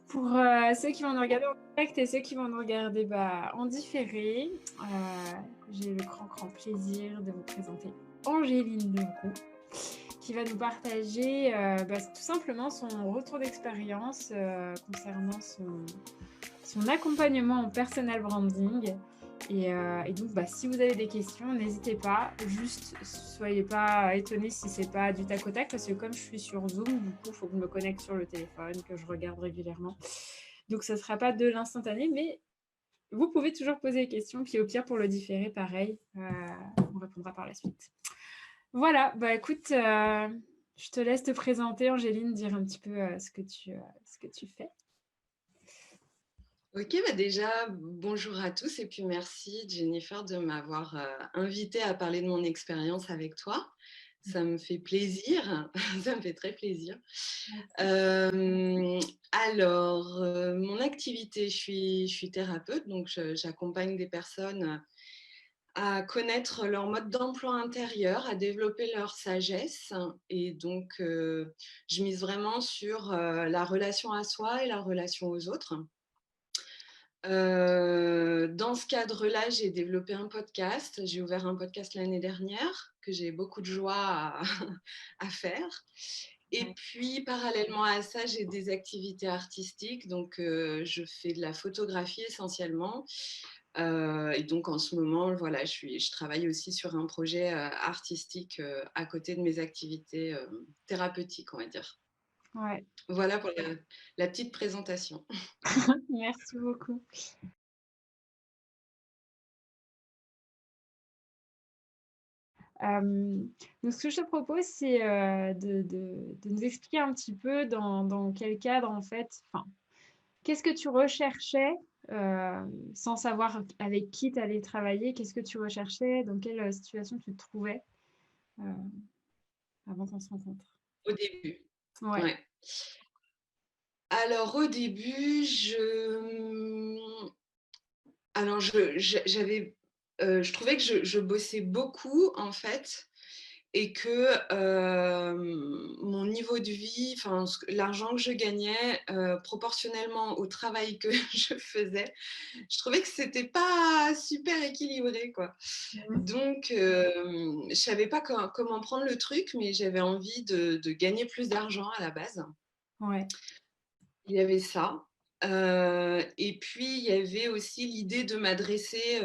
Pour ceux qui vont nous regarder en direct et ceux qui vont nous regarder en différé, j'ai le grand plaisir de vous présenter Angéline Leroux, qui va nous partager tout simplement son retour d'expérience concernant son accompagnement en personal branding. Et donc, si vous avez des questions, n'hésitez pas. Juste, soyez pas étonnés si c'est pas du tac au tac, parce que comme je suis sur Zoom, du coup, il faut que je me connecte sur le téléphone, que je regarde régulièrement. Donc, ce ne sera pas de l'instantané, mais vous pouvez toujours poser des questions. Puis au pire, pour le différé, pareil, on répondra par la suite. Voilà, écoute, je te laisse te présenter, Angéline, dire un petit peu ce que tu fais. Ok, déjà, bonjour à tous et puis merci Jennifer de m'avoir invitée à parler de mon expérience avec toi. Ça me fait plaisir, ça me fait très plaisir. Mon activité, je suis thérapeute, donc j'accompagne des personnes à connaître leur mode d'emploi intérieur, à développer leur sagesse. Et donc, je mise vraiment sur la relation à soi et la relation aux autres. Dans ce cadre-là, j'ai développé un podcast. J'ai ouvert un podcast l'année dernière que j'ai beaucoup de joie à faire. Et puis, parallèlement à ça, j'ai des activités artistiques. Donc, je fais de la photographie essentiellement. Et donc, en ce moment, voilà, je travaille aussi sur un projet artistique à côté de mes activités thérapeutiques, on va dire. Ouais. Voilà pour la petite présentation. Merci beaucoup. Donc, ce que je te propose, c'est de nous expliquer un petit peu dans quel cadre, en fait, qu'est-ce que tu recherchais sans savoir avec qui tu allais travailler, qu'est-ce que tu recherchais, dans quelle situation tu te trouvais euh, avant qu'on se rencontre. Au début. Ouais. Ouais. Alors au début, je trouvais que je bossais beaucoup en fait et que mon niveau de vie, enfin l'argent que je gagnais proportionnellement au travail que je faisais, je trouvais que c'était pas super équilibré quoi. Donc je savais pas comment prendre le truc, mais j'avais envie de gagner plus d'argent à la base. Ouais. Il y avait ça. Et puis, il y avait aussi l'idée de m'adresser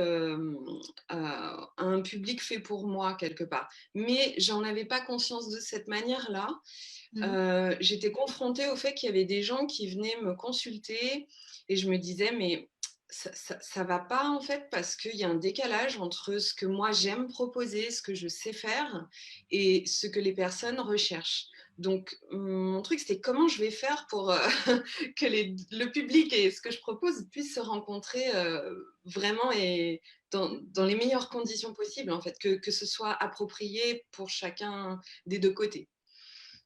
à un public fait pour moi, quelque part. Mais j'en avais pas conscience de cette manière-là. Mhm. J'étais confrontée au fait qu'il y avait des gens qui venaient me consulter et je me disais, mais ça va pas en fait parce qu'il y a un décalage entre ce que moi j'aime proposer, ce que je sais faire et ce que les personnes recherchent. Donc mon truc c'était comment je vais faire pour que le public et ce que je propose puissent se rencontrer vraiment et dans les meilleures conditions possibles en fait, que ce soit approprié pour chacun des deux côtés.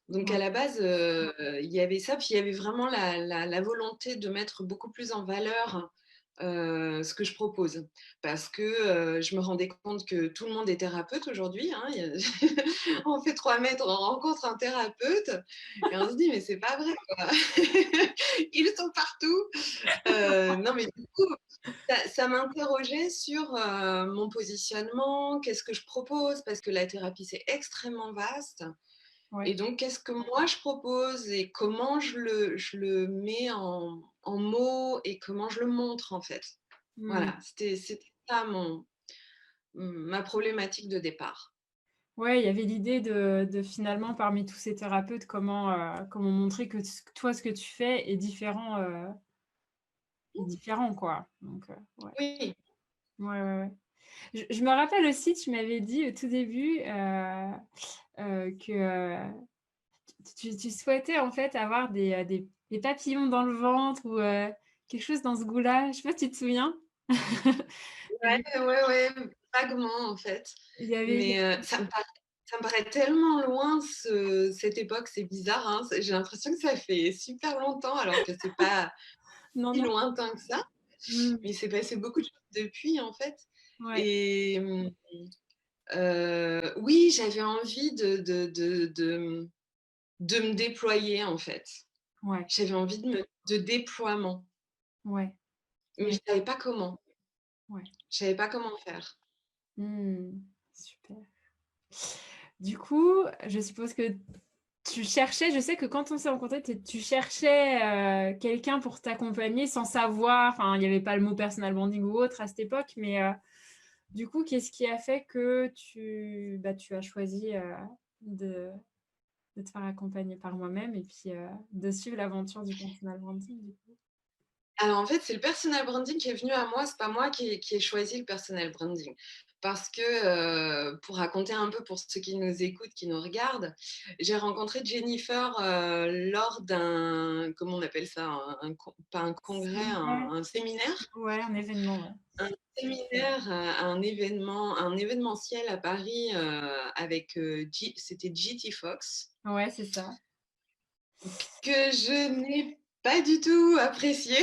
Donc à Ouais. la base, il y avait ça, puis il y avait vraiment la volonté de mettre beaucoup plus en valeur ce que je propose. Parce que je me rendais compte que tout le monde est thérapeute aujourd'hui. Hein. On fait 3 mètres, on rencontre un thérapeute et on se dit mais c'est pas vrai quoi. Ils sont partout. Non mais du coup, ça m'interrogeait sur mon positionnement, qu'est-ce que je propose, parce que la thérapie c'est extrêmement vaste. Ouais. Et donc, qu'est-ce que moi je propose et comment je le mets en mots et comment je le montre en fait. Mhm. Voilà, c'était ça ma problématique de départ. Ouais, il y avait l'idée de finalement, parmi tous ces thérapeutes, comment montrer que toi, ce que tu fais est différent, quoi. Donc, ouais. Oui, Ouais, ouais, ouais. Je me rappelle aussi, tu m'avais dit au tout début que tu souhaitais en fait avoir des papillons dans le ventre ou quelque chose dans ce goût-là. Je sais pas si tu te souviens. Et du coup, ouais, vaguement en fait. il y avait. Mais ça me paraît tellement loin cette époque, c'est bizarre. Hein. J'ai l'impression que ça fait super longtemps alors que c'est pas Non, si non. lointain que ça. Mm. Mais il s'est passé beaucoup de choses depuis en fait. Ouais. Et oui, j'avais envie de me déployer en fait. Ouais, J'avais envie de déploiement, ouais, mais ouais, je savais pas comment. ouais. Je savais pas comment faire. Mmh. Super. Du coup, je suppose que tu cherchais, je sais que quand on s'est rencontrés, tu cherchais, quelqu'un pour t'accompagner sans savoir, enfin, il y avait pas le mot personal branding ou autre à cette époque, mais, du coup, qu'est-ce qui a fait que tu as choisi, de de te faire accompagner par moi-même et puis, de suivre l'aventure du personal branding, du coup? Alors en fait, c'est le personal branding qui est venu à moi, c'est pas moi qui ai choisi le personal branding. Parce que, pour raconter un peu pour ceux qui nous écoutent, qui nous regardent, j'ai rencontré Jennifer, lors d'un comment on appelle ça? Pas un congrès, Séminaire? un séminaire? Ouais, un événement, ouais. Un séminaire, un événementiel à Paris, avec, c'était GT Fox, Ouais, c'est ça. que je n'ai pas du tout apprécié.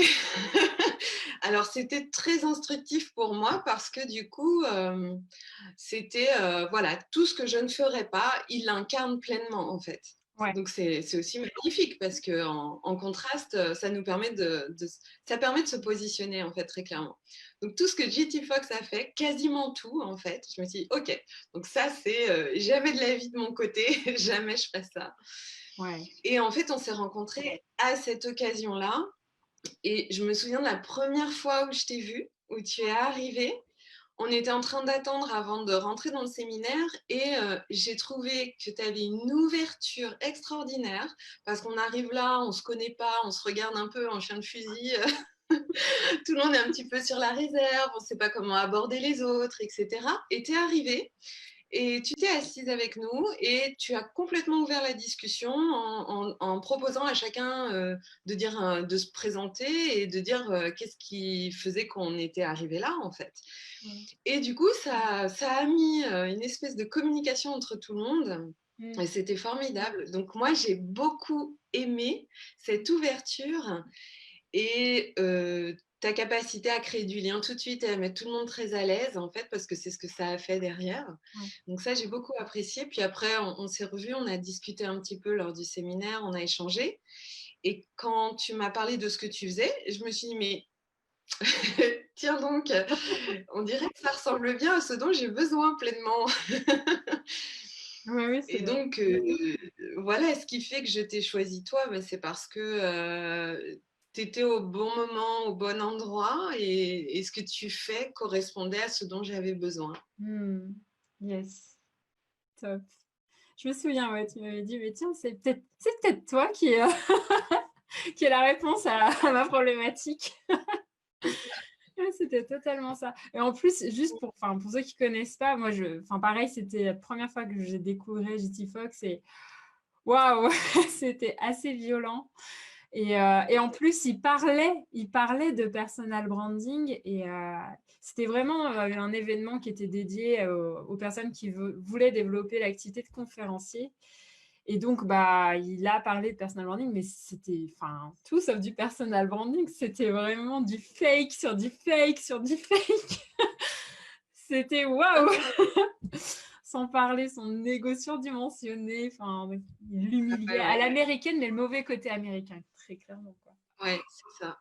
Alors c'était très instructif pour moi parce que du coup, c'était, voilà, tout ce que je ne ferais pas, il l'incarne pleinement, en fait. Ouais. Donc c'est aussi magnifique parce qu'en contraste, ça nous permet ça permet de se positionner, en fait, très clairement. Donc tout ce que GT Fox a fait, quasiment tout, en fait, je me suis dit: «OK, donc ça c'est, jamais de la vie de mon côté, jamais je ferai ça». Ouais. Et en fait, on s'est rencontrés à cette occasion-là et je me souviens de la première fois où je t'ai vue, où tu es arrivée. On était en train d'attendre avant de rentrer dans le séminaire et j'ai trouvé que tu avais une ouverture extraordinaire parce qu'on arrive là, on ne se connaît pas, on se regarde un peu en chien de fusil, tout le monde est un petit peu sur la réserve, on ne sait pas comment aborder les autres, etc. Et tu es arrivée et tu t'es assise avec nous et tu as complètement ouvert la discussion en proposant à chacun de dire, de se présenter et de dire qu'est-ce qui faisait qu'on était arrivé là en fait. Ouais. Et du coup, ça a mis une espèce de communication entre tout le monde. Mmh. Et c'était formidable. Donc moi, j'ai beaucoup aimé cette ouverture et ta capacité à créer du lien tout de suite et à mettre tout le monde très à l'aise, en fait, parce que c'est ce que ça a fait derrière. Ouais. Donc ça, j'ai beaucoup apprécié. Puis après, on s'est revus, on a discuté un petit peu lors du séminaire, on a échangé. Et quand tu m'as parlé de ce que tu faisais, je me suis dit, mais tiens donc, on dirait que ça ressemble bien à ce dont j'ai besoin pleinement. Oui, oui, c'est Et vrai. donc, voilà, ce qui fait que je t'ai choisi toi, bah, c'est parce que tu étais au bon moment, au bon endroit et ce que tu fais correspondait à ce dont j'avais besoin. Mmh. Yes, top. Je me souviens, ouais, tu m'avais dit: «Mais tiens, c'est peut-être toi qui, qui est la réponse à ma problématique». Ouais, c'était totalement ça et en plus, juste pour ceux qui connaissent pas, moi pareil, c'était la première fois que j'ai découvert GT Fox et waouh! C'était assez violent et en plus, il parlait de personal branding et c'était vraiment, un événement qui était dédié aux personnes qui voulaient développer l'activité de conférencier et donc bah, il a parlé de personal branding, mais c'était tout sauf du personal branding, c'était vraiment du fake sur du fake sur du fake. C'était waouh! Sans parler son ego surdimensionné, il l'humiliait Ouais, à ouais, l'américaine, mais le mauvais côté américain, très clairement, quoi. ouais, c'est ça.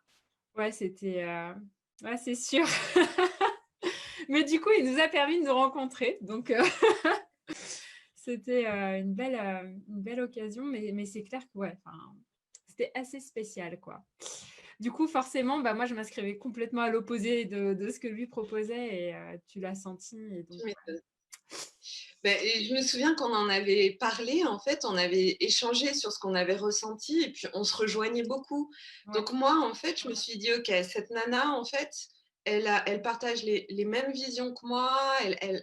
Ouais, c'était, ouais, c'est sûr. Mais du coup, il nous a permis de nous rencontrer, donc c'était, une belle occasion, mais c'est clair que ouais, c'était assez spécial, quoi. Du coup, forcément, bah, moi, je m'inscrivais complètement à l'opposé de ce que lui proposait et tu l'as senti et donc Tu m'étonnes. Ben, et je me souviens qu'on en avait parlé, en fait, on avait échangé sur ce qu'on avait ressenti et puis on se rejoignait beaucoup. ouais, Donc moi, en fait, je me suis dit, OK, cette nana, en fait, elle partage les mêmes visions que moi,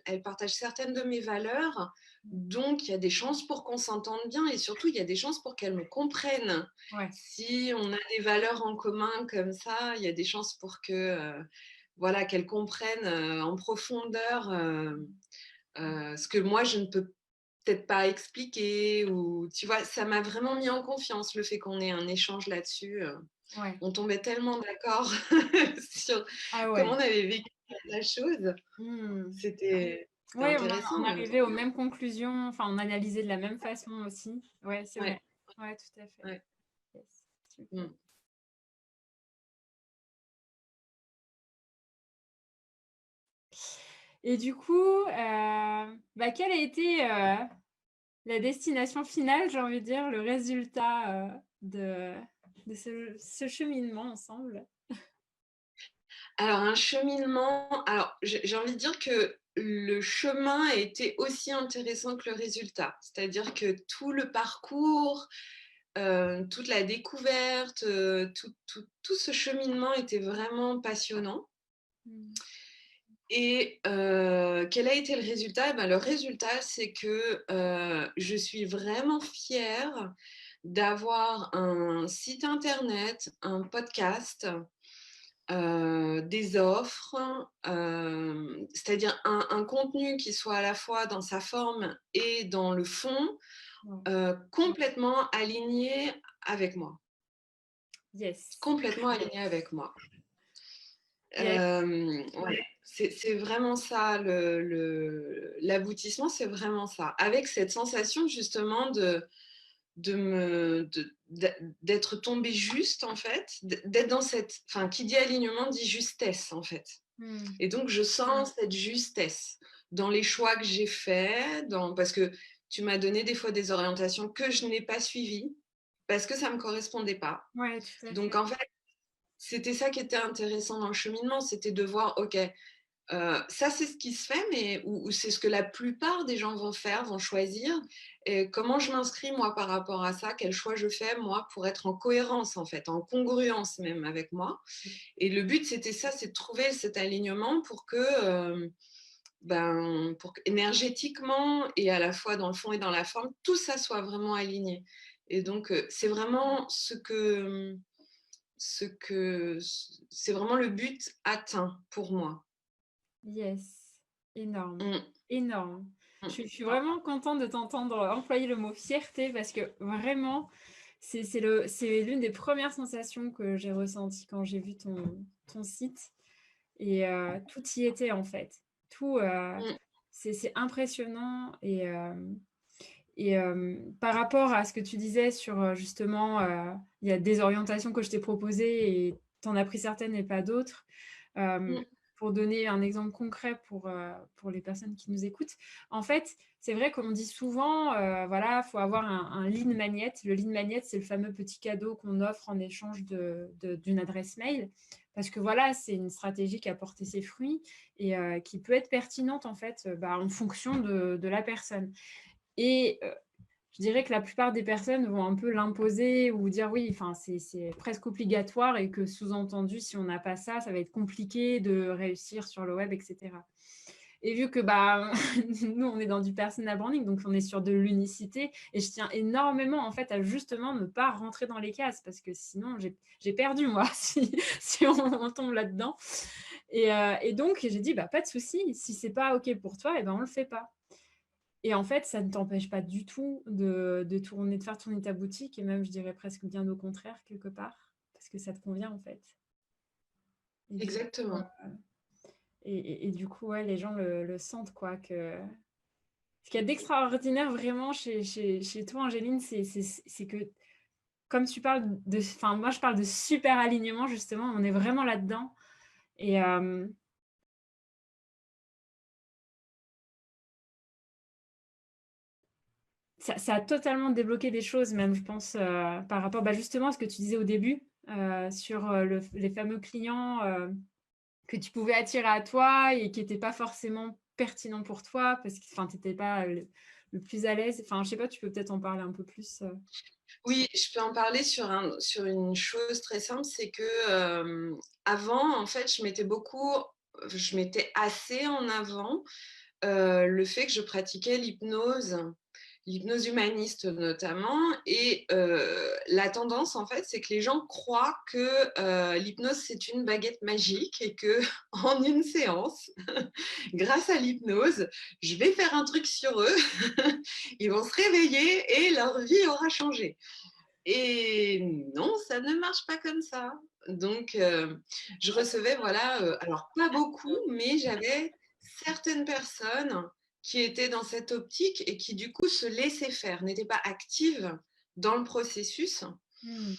elle partage certaines de mes valeurs. Donc, il y a des chances pour qu'on s'entende bien et surtout, il y a des chances pour qu'elle me comprenne. ouais. Si on a des valeurs en commun comme ça, il y a des chances pour que, voilà, qu'elle comprenne en profondeur ce que moi, je ne peux peut-être pas expliquer ou tu vois? Ça m'a vraiment mis en confiance le fait qu'on ait un échange là-dessus, Ouais. on tombait tellement d'accord sur Ah comment ouais. on avait vécu la chose. Mmh. C'était Ouais, on intéressant on en même temps. arrivait aux mêmes conclusions, on analysait de la même façon aussi. Ouais, c'est Ouais, vrai. Ouais, tout à fait. ouais. Yes. Super. Mmh. Et du coup, quelle a été, la destination finale, j'ai envie de dire, le résultat, de ce cheminement ensemble? Alors un cheminement, alors j'ai envie de dire que le chemin a été aussi intéressant que le résultat. C'est-à-dire que tout le parcours, toute la découverte, tout ce cheminement était vraiment passionnant. Mmh. Et quel a été le résultat? Eh ben, le résultat, c'est que, je suis vraiment fière d'avoir un site internet, un podcast, des offres, c'est-à-dire un contenu qui soit à la fois dans sa forme et dans le fond, Ouais. complètement aligné avec moi. Yes. Complètement aligné avec moi. Yes. Ouais, c'est vraiment ça l'aboutissement, c'est vraiment ça. Avec cette sensation justement de me d'être tombée juste en fait, d'être dans cette enfin qui dit alignement dit justesse en fait. Mmh. Et donc je sens cette justesse dans les choix que j'ai faits, parce que tu m'as donné des fois des orientations que je n'ai pas suivies, parce que ça ne me correspondait pas. Ouais, tout à Donc fait. en fait, c'était ça qui était intéressant dans le cheminement, c'était de voir, OK, ça c'est ce qui se fait, mais ou c'est ce que la plupart des gens vont faire, vont choisir. Et comment je m'inscris moi par rapport à ça? Quel choix je fais moi pour être en cohérence en fait, en congruence même avec moi? Et le but c'était ça, c'est de trouver cet alignement pour que, pour qu'énergétiquement et à la fois dans le fond et dans la forme, tout ça soit vraiment aligné. Et donc, c'est vraiment c'est vraiment le but atteint pour moi. Yes. Énorme, Mmh, énorme. mmh. Je suis vraiment contente de t'entendre employer le mot fierté parce que vraiment, c'est l'une des premières sensations que j'ai ressenties quand j'ai vu ton site et tout y était en fait. Tout, Mmh, c'est impressionnant par rapport à ce que tu disais sur, justement, il y a des orientations que je t'ai proposées et tu en as pris certaines et pas d'autres. mmh, Pour donner un exemple concret pour les personnes qui nous écoutent, en fait, c'est vrai qu'on dit souvent, voilà, faut avoir un lead magnet. Le lead magnet, c'est le fameux petit cadeau qu'on offre en échange d'une adresse mail parce que, voilà, c'est une stratégie qui a porté ses fruits et qui peut être pertinente, en fait, en fonction de la personne. Et je dirais que la plupart des personnes vont un peu l'imposer ou dire oui, enfin, c'est presque obligatoire et que sous-entendu, si on n'a pas ça, ça va être compliqué de réussir sur le web, et cetera. Et vu que nous, on est dans du personal branding, donc on est sur de l'unicité et je tiens énormément en fait à justement ne pas rentrer dans les cases parce que sinon j'ai perdu moi si on tombe là-dedans. Et donc j'ai dit pas de souci, si c'est pas OK pour toi, et ben on le fait pas. Et en fait, ça ne t'empêche pas du tout de faire tourner ta boutique et même, je dirais presque bien au contraire, quelque part, parce que ça te convient, en fait. Et du coup, exactement. du coup, ouais, les gens le sentent, quoi, que ce qu'il y a d'extraordinaire vraiment chez toi, Angéline, c'est que comme tu parles enfin, moi, je parle de super alignement, justement, on est vraiment là-dedans et ça a totalement débloqué des choses même, je pense, par rapport, justement à ce que tu disais au début, sur, les fameux clients, que tu pouvais attirer à toi et qui étaient pas forcément pertinents pour toi parce que, enfin, tu étais pas, le plus à l'aise. Enfin, je sais pas, tu peux peut-être en parler un peu plus, Oui, je peux en parler sur une chose très simple, c'est que, avant, en fait, je mettais assez en avant, le fait que je pratiquais l'hypnose humaniste notamment. Et la tendance, en fait, c'est que les gens croient que, l'hypnose, c'est une baguette magique et que en une séance, grâce à l'hypnose, je vais faire un truc sur eux, ils vont se réveiller et leur vie aura changé. Et non, ça ne marche pas comme ça. Donc, je recevais, voilà, alors pas beaucoup, mais j'avais certaines personnes qui étaient dans cette optique et qui, du coup, se laissaient faire, n'étaient pas actives dans le processus. Mmh.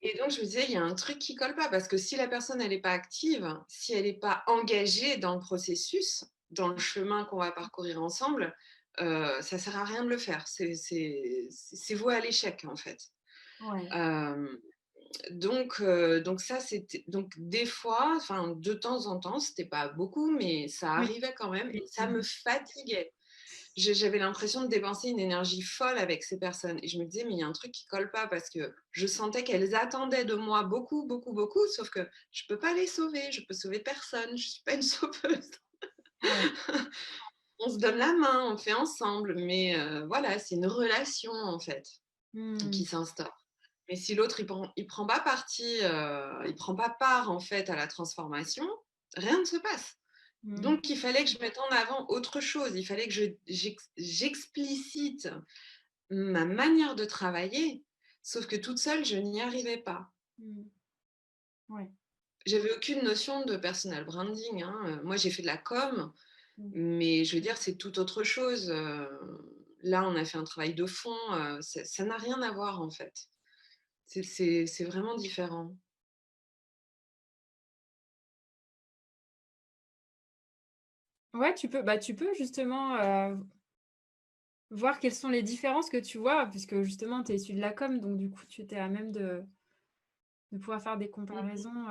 Et donc, je me disais, il y a un truc qui colle pas parce que si la personne, elle est pas active, si elle est pas engagée dans le processus, dans le chemin qu'on va parcourir ensemble, ça sert à rien de le faire. C'est voué à l'échec, en fait. Ouais. Hem, donc ça, c'était donc des fois, enfin, de temps en temps, c'était pas beaucoup, mais ça Oui, arrivait quand même et ça me effectivement. fatiguait. J'avais l'impression de dépenser une énergie folle avec ces personnes et je me disais: «Mais il y a un truc qui colle pas» parce que je sentais qu'elles attendaient de moi beaucoup, beaucoup, beaucoup, sauf que je peux pas les sauver, je peux sauver personne, je suis pas une sauveuse. Ouais. On se donne la main, on fait ensemble, mais voilà, c'est une relation, en fait, qui Mmh. s'instaure. Mais si l'autre il prend pas parti, il prend pas part, en fait, à la transformation, rien ne se passe. Mmh. Donc il fallait que je mette en avant autre chose. Il fallait que j'explicite ma manière de travailler, sauf que toute seule, je n'y arrivais pas. Mmh. Ouais. J'avais aucune notion de personal branding, hein, moi j'ai fait de la com, Mmh. mais je veux dire, c'est tout autre chose, là, on a fait un travail de fond, ça n'a rien à voir, en fait. C'est vraiment différent. Ouais, tu peux justement, voir quelles sont les différences que tu vois, puisque justement tu es issu de la com, donc du coup tu étais à même de pouvoir faire des Mmh. comparaisons,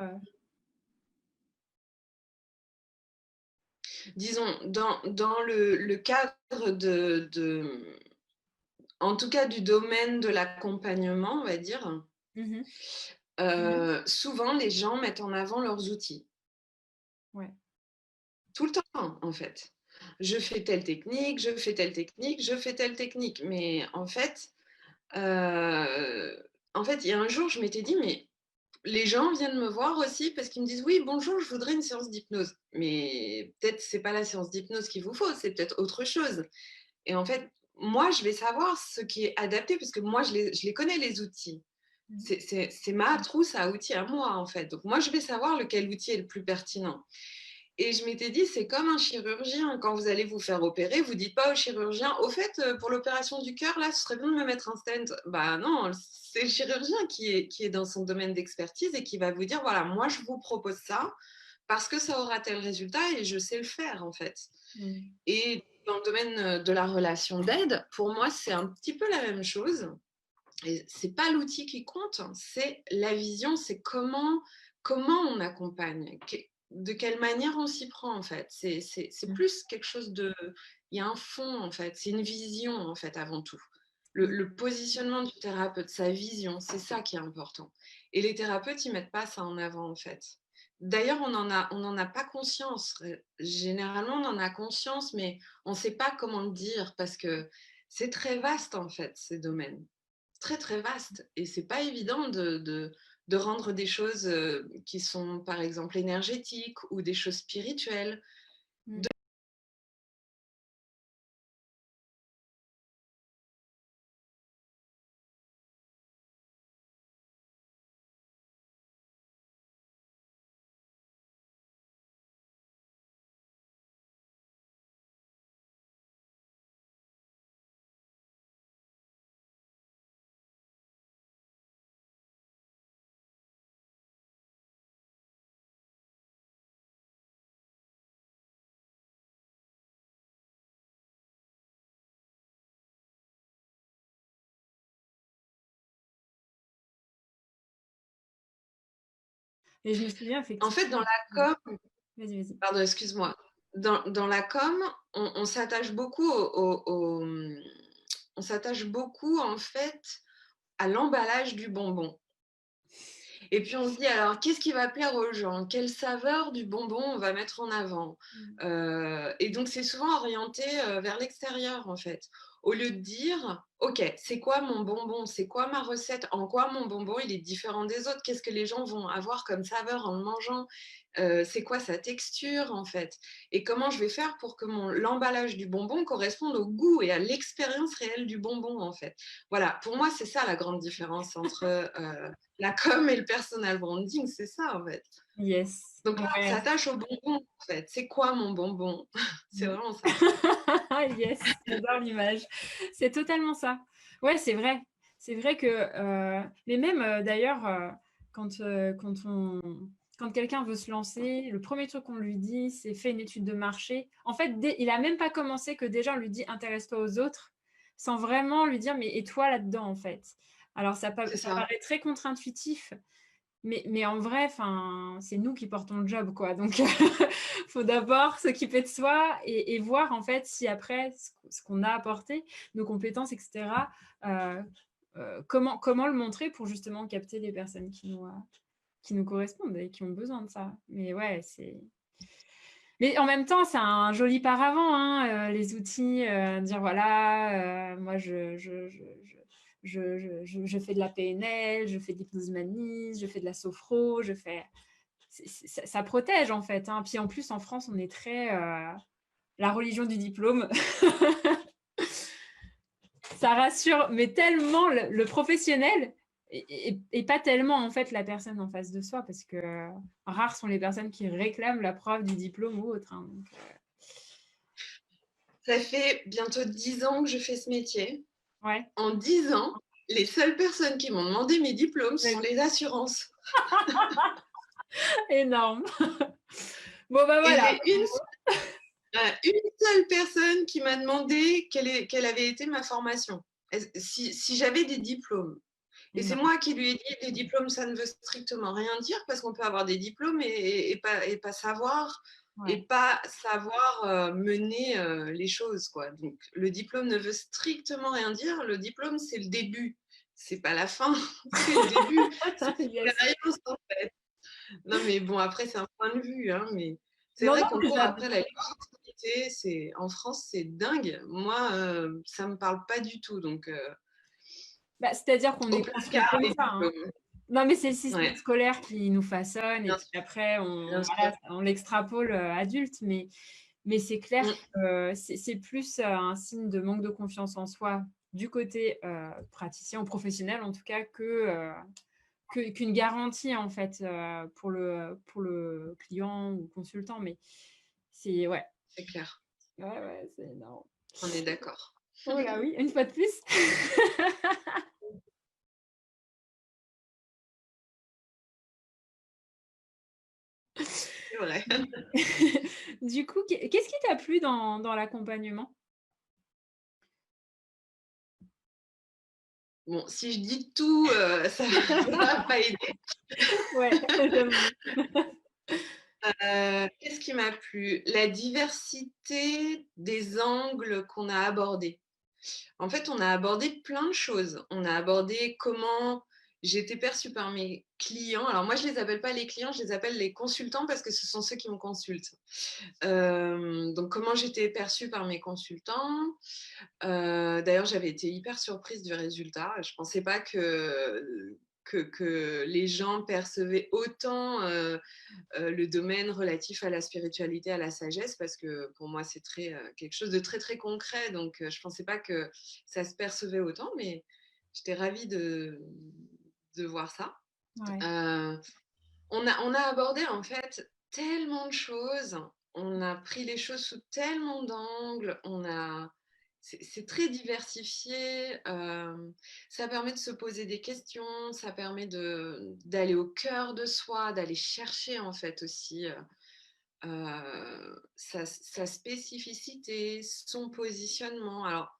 Disons, dans le cadre en tout cas du domaine de l'accompagnement, on va dire, Mmh mh. souvent les gens mettent en avant leurs outils. Ouais. Tout le temps, en fait. Je fais telle technique, je fais telle technique, je fais telle technique. Mais en fait, il y a un jour, je m'étais dit: «Mais les gens viennent me voir aussi parce qu'ils me disent: "Oui, bonjour, je voudrais une séance d'hypnose"». Mais peut-être c'est pas la séance d'hypnose qu'il vous faut, c'est peut-être autre chose. Et en fait, moi, je vais savoir ce qui est adapté parce que moi, je les connais les outils. Mmh. C'est ma trousse à outils à moi, en fait. Donc moi, je vais savoir lequel outil est le plus pertinent. Et je m'étais dit, c'est comme un chirurgien. Quand vous allez vous faire opérer, vous dites pas au chirurgien, au fait, pour l'opération du cœur, là, ce serait bien de me mettre un stent. Bah non, c'est le chirurgien qui est dans son domaine d'expertise et qui va vous dire, voilà, moi, je vous propose ça parce que ça aura tel résultat et je sais le faire, en fait. Mmh. Et dans le domaine de la relation d'aide, pour moi, c'est un petit peu la même chose. Et c'est pas l'outil qui compte, c'est la vision, c'est comment on accompagne, de quelle manière on s'y prend en fait. C'est Mmh. plus quelque chose de, il y a un fond en fait, c'est une vision en fait avant tout. Le, Mmh. le positionnement du thérapeute, sa vision, c'est ça qui est important. Et les thérapeutes, ils mettent pas ça en avant en fait. D'ailleurs, on en a pas conscience. Généralement, on en a conscience, mais on ne sait pas comment le dire parce que c'est très vaste en fait ces domaines, très, très vaste et c'est pas évident de rendre des choses, qui sont, par exemple, énergétiques ou des choses spirituelles. Mmh. Et je me souviens En fait, dans effectivement. la Mmh. com Vas-y, vas-y. pardon, excuse-moi. Dans la com, on s'attache beaucoup on s'attache beaucoup, en fait, à l'emballage du bonbon. Et puis on se dit alors qu'est-ce qui va plaire aux gens? Quelle saveur du bonbon on va mettre en avant? Mmh. Et donc c'est souvent orienté, vers l'extérieur en fait. Au lieu de dire: «OK, c'est quoi mon bonbon? C'est quoi ma recette? En quoi mon bonbon il est différent des autres? Qu'est-ce que les gens vont avoir comme saveur en le mangeant? C'est quoi sa texture en fait? Et comment je vais faire pour que l'emballage du bonbon corresponde au goût et à l'expérience réelle du bonbon en fait?» Voilà, pour moi c'est ça la grande différence entre, la com et le personal branding, c'est ça, en fait. Yes. Donc là, on Ouais. s'attache au bonbon, en fait. C'est quoi mon bonbon? C'est Mmh. vraiment ça. Yes, j'adore l'image. C'est totalement ça. Ouais, c'est vrai. c'est vrai que, mais même, d'ailleurs, quand quelqu'un veut se lancer, le premier truc qu'on lui dit, c'est: «Fais une étude de marché». En fait, dès il a même pas commencé que déjà on lui dit: «Intéresse-toi aux autres», sans vraiment lui dire: «Mais et toi là-dedans, en fait?» Alors C'est ça ça. paraît très contre-intuitif, mais en vrai, enfin, c'est nous qui portons le job, quoi. Donc faut d'abord s'occuper de soi et voir, en fait, si après ce qu'on a apporté, nos compétences et cetera, heu comment le montrer pour justement capter des personnes qui nous correspondent et qui ont besoin de ça. Mais ouais, c'est mais en même temps, c'est un joli paravent, hein, les outils, dire voilà, moi je fais de la PNL, je fais de l'hypnose humaniste, je fais de la sophro, je fais ça protège en fait, hein. Puis en plus en France, on est très, la religion du diplôme. Ça rassure, mais tellement le professionnel et pas tellement en fait la personne en face de soi, parce que rares sont les personnes qui réclament la preuve du diplôme ou autre, hein, donc, Ça fait bientôt 10 ans que je fais ce métier. ouais. En 10 ans, les seules personnes qui m'ont demandé mes diplômes sont Ouais. les assurances. Énorme. Bon bah Et voilà. j'ai une seule personne qui m'a demandé quelle avait été ma formation, si j'avais des diplômes. Et c'est Énorme. moi qui lui ai dit, des diplômes, ça ne veut strictement rien dire, parce qu'on peut avoir des diplômes et pas savoir, Ouais. mener les choses, quoi. Donc, le diplôme ne veut strictement rien dire. Le diplôme, c'est le début. C'est pas la fin, c'est le début. C'est Yes. l'expérience, en fait. Non, mais bon, après, c'est un point de vue, hein, mais c'est Non, vrai non, qu'on mais court après la légitimité. En France, c'est dingue. Moi, ça me parle pas du tout. Donc, bah, c'est-à-dire qu'on au est construit placard, comme les ça, hein. diplômes. Non, mais c'est le système Ouais, scolaire qui nous façonne et bien puis sûr, après bien voilà, sûr. on l'extrapole, adulte, mais c'est clair Mm. que c'est plus, un signe de manque de confiance en soi du côté, praticien ou professionnel en tout cas qu'une garantie en fait, pour le client ou consultant, mais c'est ouais, C'est clair, ouais, ouais, c'est énorme. on est d'accord. Oh là oui, une fois de plus. C'est vrai. Du coup, qu'est-ce qui t'a plu dans l'accompagnement? Bon, si je dis tout, ça ne va pas aider. Ouais, j'avoue. Qu'est-ce qui m'a plu? La diversité des angles qu'on a abordés. En fait, on a abordé plein de choses. On a abordé comment j'étais perçue par mes clients. Alors moi, je les appelle pas les clients, je les appelle les consultants parce que ce sont ceux qui me consultent. Donc comment j'étais perçue par mes consultants. D'ailleurs, j'avais été hyper surprise du résultat. Je pensais pas que les gens percevaient autant le domaine relatif à la spiritualité, à la sagesse, parce que pour moi, c'est quelque chose de très, très concret. Donc, je ne pensais pas que ça se percevait autant, mais j'étais ravie de voir ça. Ouais. Euh, on a abordé en fait tellement de choses, on a pris les choses sous tellement d'angles, c'est très diversifié, ça permet de se poser des questions, ça permet d'aller au cœur de soi, d'aller chercher en fait aussi sa spécificité, son positionnement. Alors,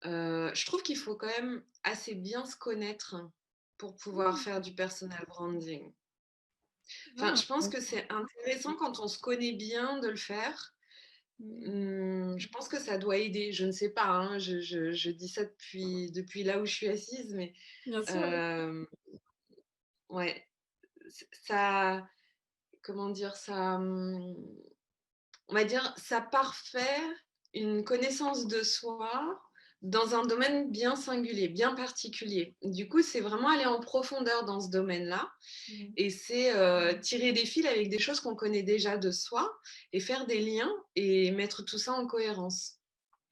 je trouve qu'il faut quand même assez bien se connaître pour pouvoir Mmh. faire du personal branding. Enfin, Non, je pense que c'est intéressant quand on se connaît bien de le faire. mmh, Je pense que ça doit aider. Je ne sais pas, hein, je dis ça depuis là où je suis assise, mais bien sûr, oui. euh, ouais, ça, comment dire, on va dire, ça parfait une connaissance de soi dans un domaine bien singulier, bien particulier. Du coup, c'est vraiment aller en profondeur dans ce domaine-là. Mmh. Et c'est tirer des fils avec des choses qu'on connaît déjà de soi et faire des liens et mettre tout ça en cohérence.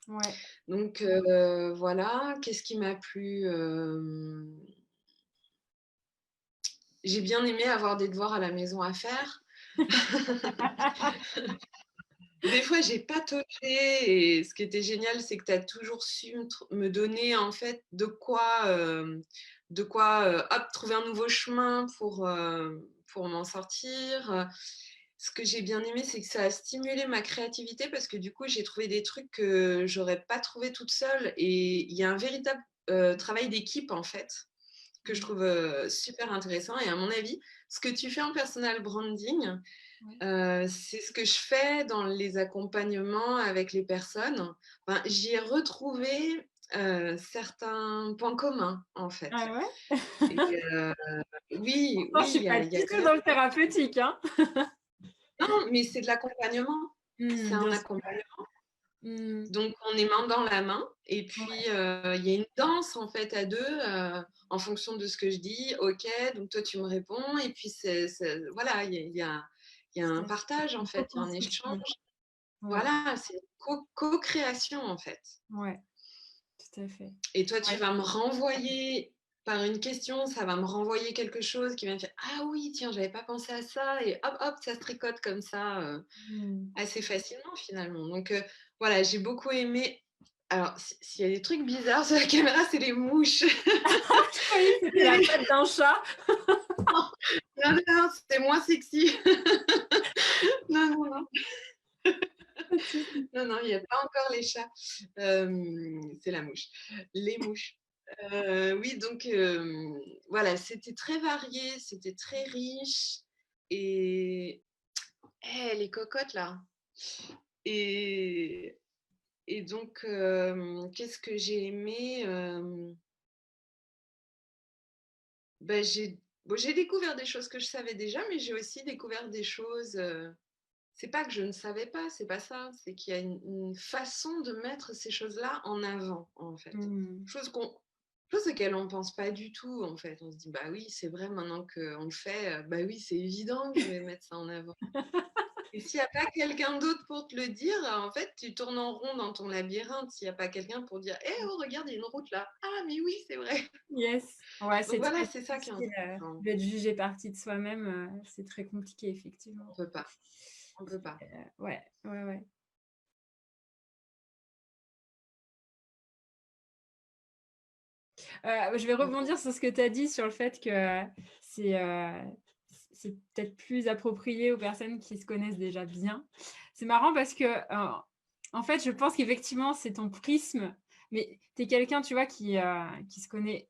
Ouais. Donc voilà, qu'est-ce qui m'a plu J'ai bien aimé avoir des devoirs à la maison à faire. Des fois, j'ai pataugeé et ce qui était génial, c'est que tu as toujours su me donner en fait de quoi, hop, trouver un nouveau chemin pour m'en sortir. Ce que j'ai bien aimé, c'est que ça a stimulé ma créativité parce que du coup, j'ai trouvé des trucs que j'aurais pas trouvé toute seule et il y a un véritable, travail d'équipe en fait, que je Mmh. trouve, super intéressant et à mon avis, ce que tu fais en personal branding, Ouais. c'est ce que je fais dans les accompagnements avec les personnes. Enfin, j'y ai retrouvé, certains points communs, en fait. Ah ouais? Et oui, Pourtant, oui, je suis pas il y a du quand tout même dans le thérapeutique, hein. non, mais c'est de l'accompagnement. C'est un Bien sûr. accompagnement. Mmh. Donc on est main dans la main et puis, Ouais, il y a une danse, en fait, à 2 en fonction de ce que je dis. OK, donc toi, tu me réponds et puis c'est voilà, il y a tout un à fait. partage, en Une fait, il y a un échange. co-construction. Ouais, Voilà, c'est une co-création en fait. ouais, tout à fait. Et toi, tu Ouais. vas me renvoyer par une question, ça va me renvoyer quelque chose qui va me faire: «Ah oui, tiens, j'avais pas pensé à ça» et hop, hop, ça se tricote comme ça, Mmh. assez facilement finalement. Donc voilà, j'ai beaucoup aimé alors s'il y a des trucs bizarres sur la caméra, c'est les mouches. Je croyais que c'était la patte d'un chat. Non, non, non, c'est moins sexy. Non, non, non. Pas de souci. Non, non, il y a pas encore les chats. C'est la mouche. Les mouches. Oui, donc voilà, c'était très varié, c'était très riche et les cocottes là et donc qu'est-ce que j'ai aimé? Bah, j'ai découvert des choses que je savais déjà, mais j'ai aussi découvert des choses, c'est pas que je ne savais pas, c'est pas ça, c'est qu'il y a une façon de mettre ces choses-là en avant, en fait. Mmh. Chose qu'on chose auquel on pense pas du tout, en fait. On se dit: «Bah oui, c'est vrai maintenant qu'on le fait, bah oui, c'est évident que je vais mettre ça en avant» et s'il y a pas quelqu'un d'autre pour te le dire, en fait, tu tournes en rond dans ton labyrinthe. S'il y a pas quelqu'un pour dire: «Eh oh regarde, il y a une route là. Ah mais oui, c'est vrai». Yes. Ouais, Donc c'est voilà, très c'est ça qui est difficile, intéressant. d'être jugé partie de soi-même, c'est très compliqué On effectivement. peut pas, on peut C'est, pas. ouais, ouais, ouais. Je vais Donc rebondir sur ce que tu as dit sur le fait que c'est, c'est peut-être plus approprié aux personnes qui se connaissent déjà bien. C'est marrant parce que, en fait, je pense qu'effectivement, c'est ton prisme, mais tu es quelqu'un, tu vois, qui se connaît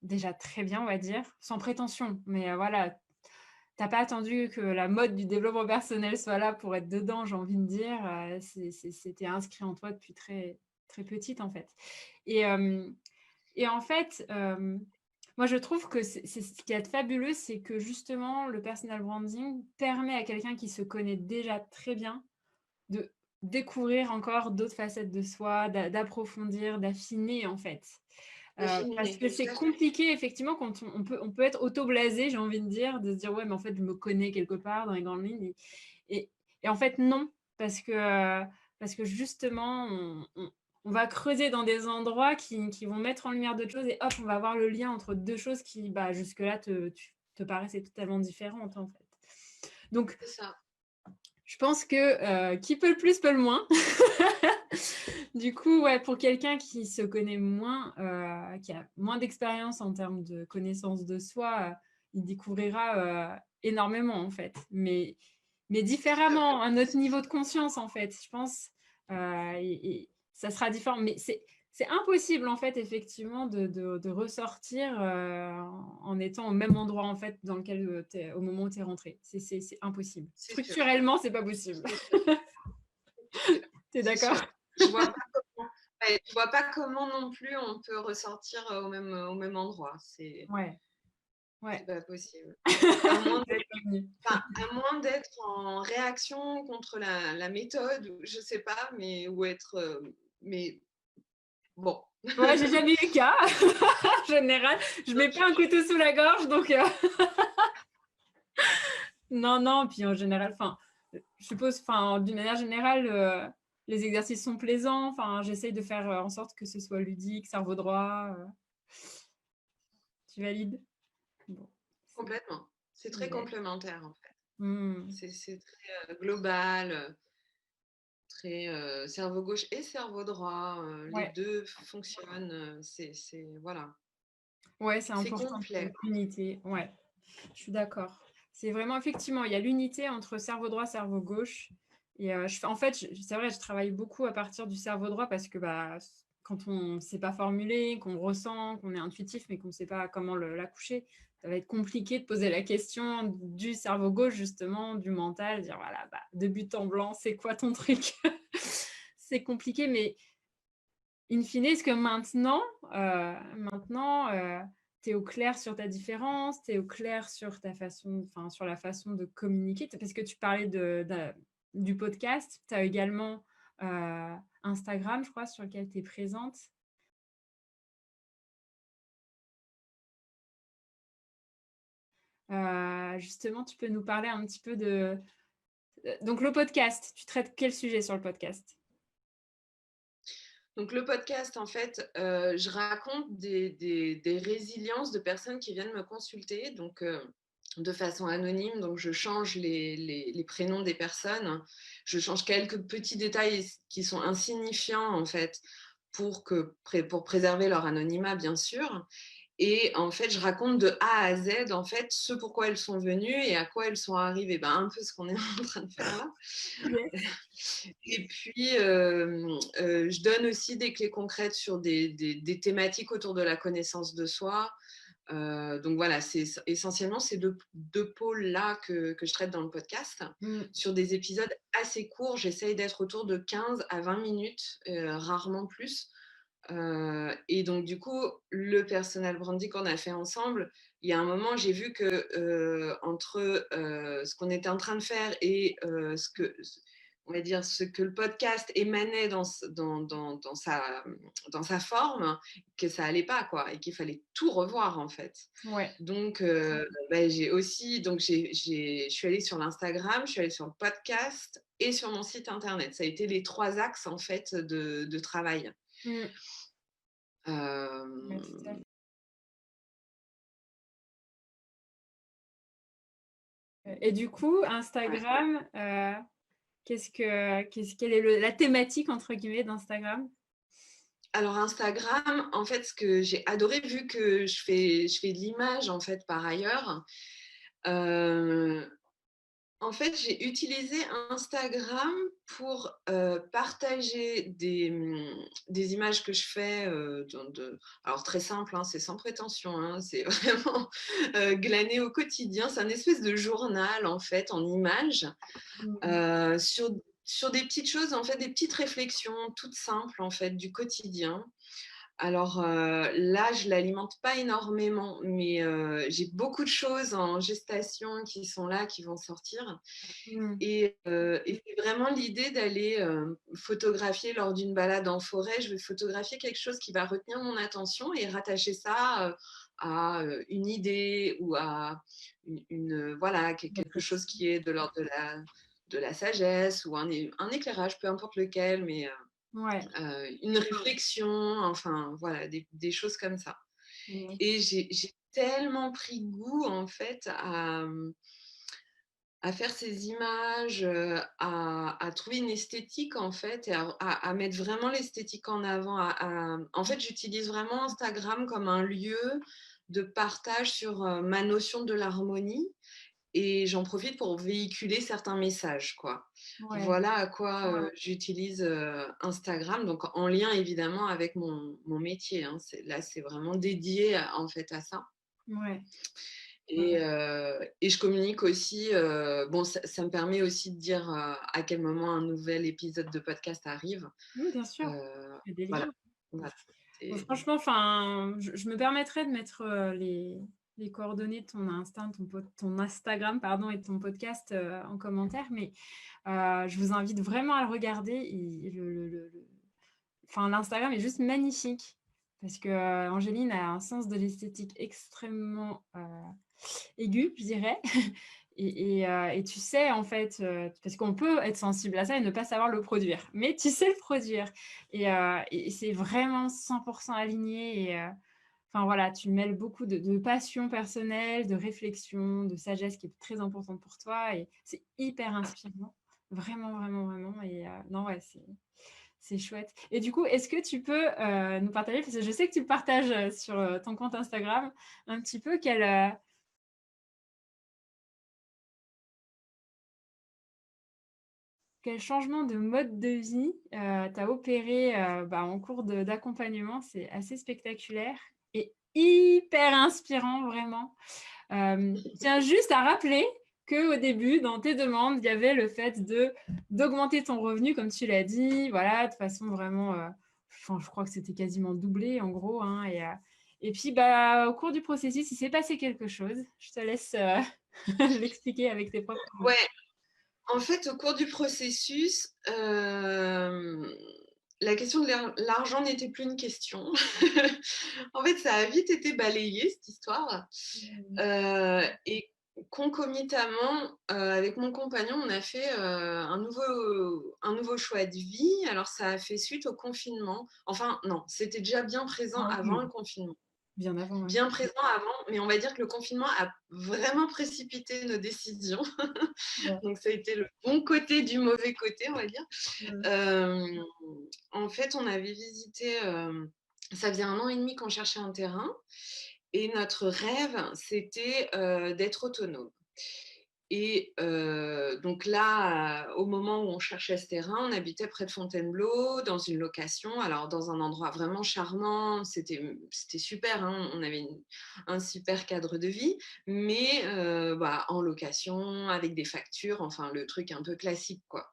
déjà très bien, on va dire, sans prétention. Mais, voilà, tu pas attendu que la mode du développement personnel soit là pour être dedans, j'ai envie de dire, c'était inscrit en toi depuis très, très petite, en fait. Et hem et en fait, moi je trouve que c'est ce qu'il y a de fabuleux, c'est que justement le personal branding permet à quelqu'un qui se connaît déjà très bien de découvrir encore d'autres facettes de soi, d'approfondir, d'affiner en fait. Parce affiner, que tout c'est à fait. compliqué effectivement quand on peut être auto-blasé, j'ai envie de dire, de se dire: «Ouais, mais en fait je me connais quelque part dans les grandes lignes» et et en fait non, parce que justement on va creuser dans des endroits qui vont mettre en lumière d'autres choses et hop, on va voir le lien entre 2 choses qui, bah, jusque-là te paraissaient totalement différentes en fait. Donc C'est ça. je pense que, qui peut le plus peut le moins. Du coup, ouais, pour quelqu'un qui se connaît moins, qui a moins d'expérience en termes de connaissance de soi, il découvrira, énormément, en fait. Mais Tout à fait. différemment, un autre niveau de conscience, en fait, je pense, et ça sera différent. Mais c'est impossible, en fait, effectivement, de ressortir, en étant au même endroit, en fait, dans lequel, tu au moment où tu es rentré. C'est impossible. C'est sûr, Structurellement, c'est pas possible. c'est sûr, c'est sûr, Tu es c'est d'accord? sûr. Je vois pas comment ouais, je vois pas comment non plus on peut ressortir, au même endroit. Ouais, C'est ouais. pas possible. À moins C'est d'être convenu. enfin, à moins d'être en réaction contre la méthode ou je sais pas, mais ou être, mais bon. Ouais, j'ai jamais eu le cas. En général, je mets pas un couteau sous la gorge, donc non, non, puis en général, enfin, je suppose, enfin, d'une manière générale, les exercices sont plaisants. Enfin, j'essaye de faire, en sorte que ce soit ludique, cerveau droit, tu valides? Bon, c'est Complètement. C'est très yes. complémentaire, en fait. Mmh. C'est très, global. très cerveau gauche et cerveau droit. Les Ouais, deux fonctionnent. Voilà, ouais, c'est c'est important complet. l'unité. Ouais, je suis d'accord. C'est vraiment effectivement, il y a l'unité entre cerveau droit, cerveau gauche. Et en fait, c'est vrai, je travaille beaucoup à partir du cerveau droit parce que bah, quand on ne sait pas formuler, qu'on ressent, qu'on est intuitif, mais qu'on ne sait pas comment l'accoucher, ça va être compliqué de poser la question du cerveau gauche, justement, du mental, dire voilà, bah, de but en blanc, c'est quoi ton truc? C'est compliqué, mais in fine, est-ce que maintenant, tu es au clair sur ta différence, tu es au clair sur ta façon, enfin, sur la façon de communiquer? Parce que tu parlais du podcast, tu as également Instagram, je crois, sur lequel tu es présente. Justement, tu peux nous parler un petit peu de... Donc, le podcast, tu traites quel sujet sur le podcast? Donc le podcast, en fait, je raconte des résiliences de personnes qui viennent me consulter, donc de façon anonyme. Donc je change les prénoms des personnes, je change quelques petits détails qui sont insignifiants, en fait, pour préserver leur anonymat, bien sûr. Et en fait, je raconte de A à Z, en fait, ce pourquoi elles sont venues et à quoi elles sont arrivées. Ben, un peu ce qu'on est en train de faire là. Yes. Et puis, je donne aussi des clés concrètes sur des thématiques autour de la connaissance de soi. Donc voilà, c'est essentiellement ces deux pôles-là que je traite dans le podcast. Mm. Sur des épisodes assez courts, j'essaye d'être autour de 15 à 20 minutes, rarement plus. Et donc, du coup, le personal branding qu'on a fait ensemble, il y a un moment, j'ai vu que entre ce qu'on était en train de faire et on va dire, ce que le podcast émanait dans sa forme, que ça allait pas, quoi, et qu'il fallait tout revoir, en fait. Ouais. Donc, je suis allée sur l'Instagram, je suis allée sur le podcast et sur mon site internet. Ça a été les 3 axes, en fait, de travail. Mm. Ouais, tout à Euh, fait. Et du coup, ouais. Instagram, quelle est la thématique entre guillemets d'Instagram? Alors Instagram, en fait, ce que j'ai adoré, vu que je fais de l'image en fait par ailleurs, euh, en fait, j'ai utilisé Instagram pour partager des images que je fais. Alors très simple, hein, c'est sans prétention, hein, c'est vraiment glané au quotidien. C'est un espèce de journal en fait en images. Mm. Sur des petites choses, en fait, des petites réflexions toutes simples, en fait, du quotidien. Alors là, je l'alimente pas énormément, mais j'ai beaucoup de choses en gestation qui sont là, qui vont sortir. Mm. Et c'est vraiment l'idée d'aller photographier lors d'une balade en forêt. Je vais photographier quelque chose qui va retenir mon attention et rattacher ça à une idée ou à voilà, quelque chose qui est de l'ordre de la sagesse ou un éclairage, peu importe lequel, mais Ouais. une réflexion, enfin voilà, des choses comme ça. Oui. Et j'ai tellement pris goût en fait à faire ces images, à trouver une esthétique en fait, et à mettre vraiment l'esthétique en avant. En fait, j'utilise vraiment Instagram comme un lieu de partage sur ma notion de l'harmonie et j'en profite pour véhiculer certains messages, quoi. Ouais. Voilà à quoi j'utilise Instagram, donc en lien évidemment avec mon métier. Hein. Là, c'est vraiment dédié en fait à ça. Ouais. Et je communique aussi, bon, ça me permet aussi de dire à quel moment un nouvel épisode de podcast arrive. Oui, bien sûr. Euh, Il y a des voilà. liens. Voilà. Bon, C'est- franchement, enfin, je me permettrai de mettre les coordonnées de ton ton Instagram, pardon, et de ton podcast en commentaire, mais je vous invite vraiment à le regarder. Enfin, l'Instagram est juste magnifique parce que Angéline a un sens de l'esthétique extrêmement aigu, je dirais. Et tu sais, en fait, parce qu'on peut être sensible à ça et ne pas savoir le produire, mais tu sais le produire. Et c'est vraiment 100% aligné. Enfin voilà, tu mêles beaucoup de passion personnelle, de réflexion, de sagesse qui est très importante pour toi. Et c'est hyper inspirant. Vraiment, vraiment, vraiment et non, ouais, c'est chouette et du coup, est-ce que tu peux, nous partager, parce que je sais que tu le partages, sur, ton compte Instagram, un petit peu quel changement de mode de vie, tu as opéré, en cours d'accompagnement? C'est assez spectaculaire et hyper inspirant, vraiment. Je tiens juste à rappeler qu'au début, dans tes demandes, il y avait le fait d'augmenter ton revenu, comme tu l'as dit, voilà, de façon vraiment, enfin, je crois que c'était quasiment doublé, en gros, hein, et puis, au cours du processus, il s'est passé quelque chose. Je te laisse, l'expliquer avec tes propres mots. Ouais, en fait, au cours du processus, la question de l'argent n'était plus une question. En fait, ça a vite été balayé, cette histoire. Mmh. Et concomitamment, avec mon compagnon, on a fait un nouveau choix de vie. Alors, ça a fait suite au confinement. Enfin, non, c'était déjà bien présent Ah avant le oui, confinement. bien avant, ouais. Bien présent avant, mais on va dire que le confinement a vraiment précipité nos décisions. Ouais. Donc, ça a été le bon côté du mauvais côté, on va dire. Mmh. Euh, En fait, on avait visité, ça faisait 1 an et demi qu'on cherchait un terrain, et notre rêve, c'était d'être autonome. Et donc là, au moment où on cherchait ce terrain, on habitait près de Fontainebleau, dans une location, alors dans un endroit vraiment charmant, c'était super, hein, on avait un super cadre de vie, mais en location, avec des factures, enfin le truc un peu classique, quoi.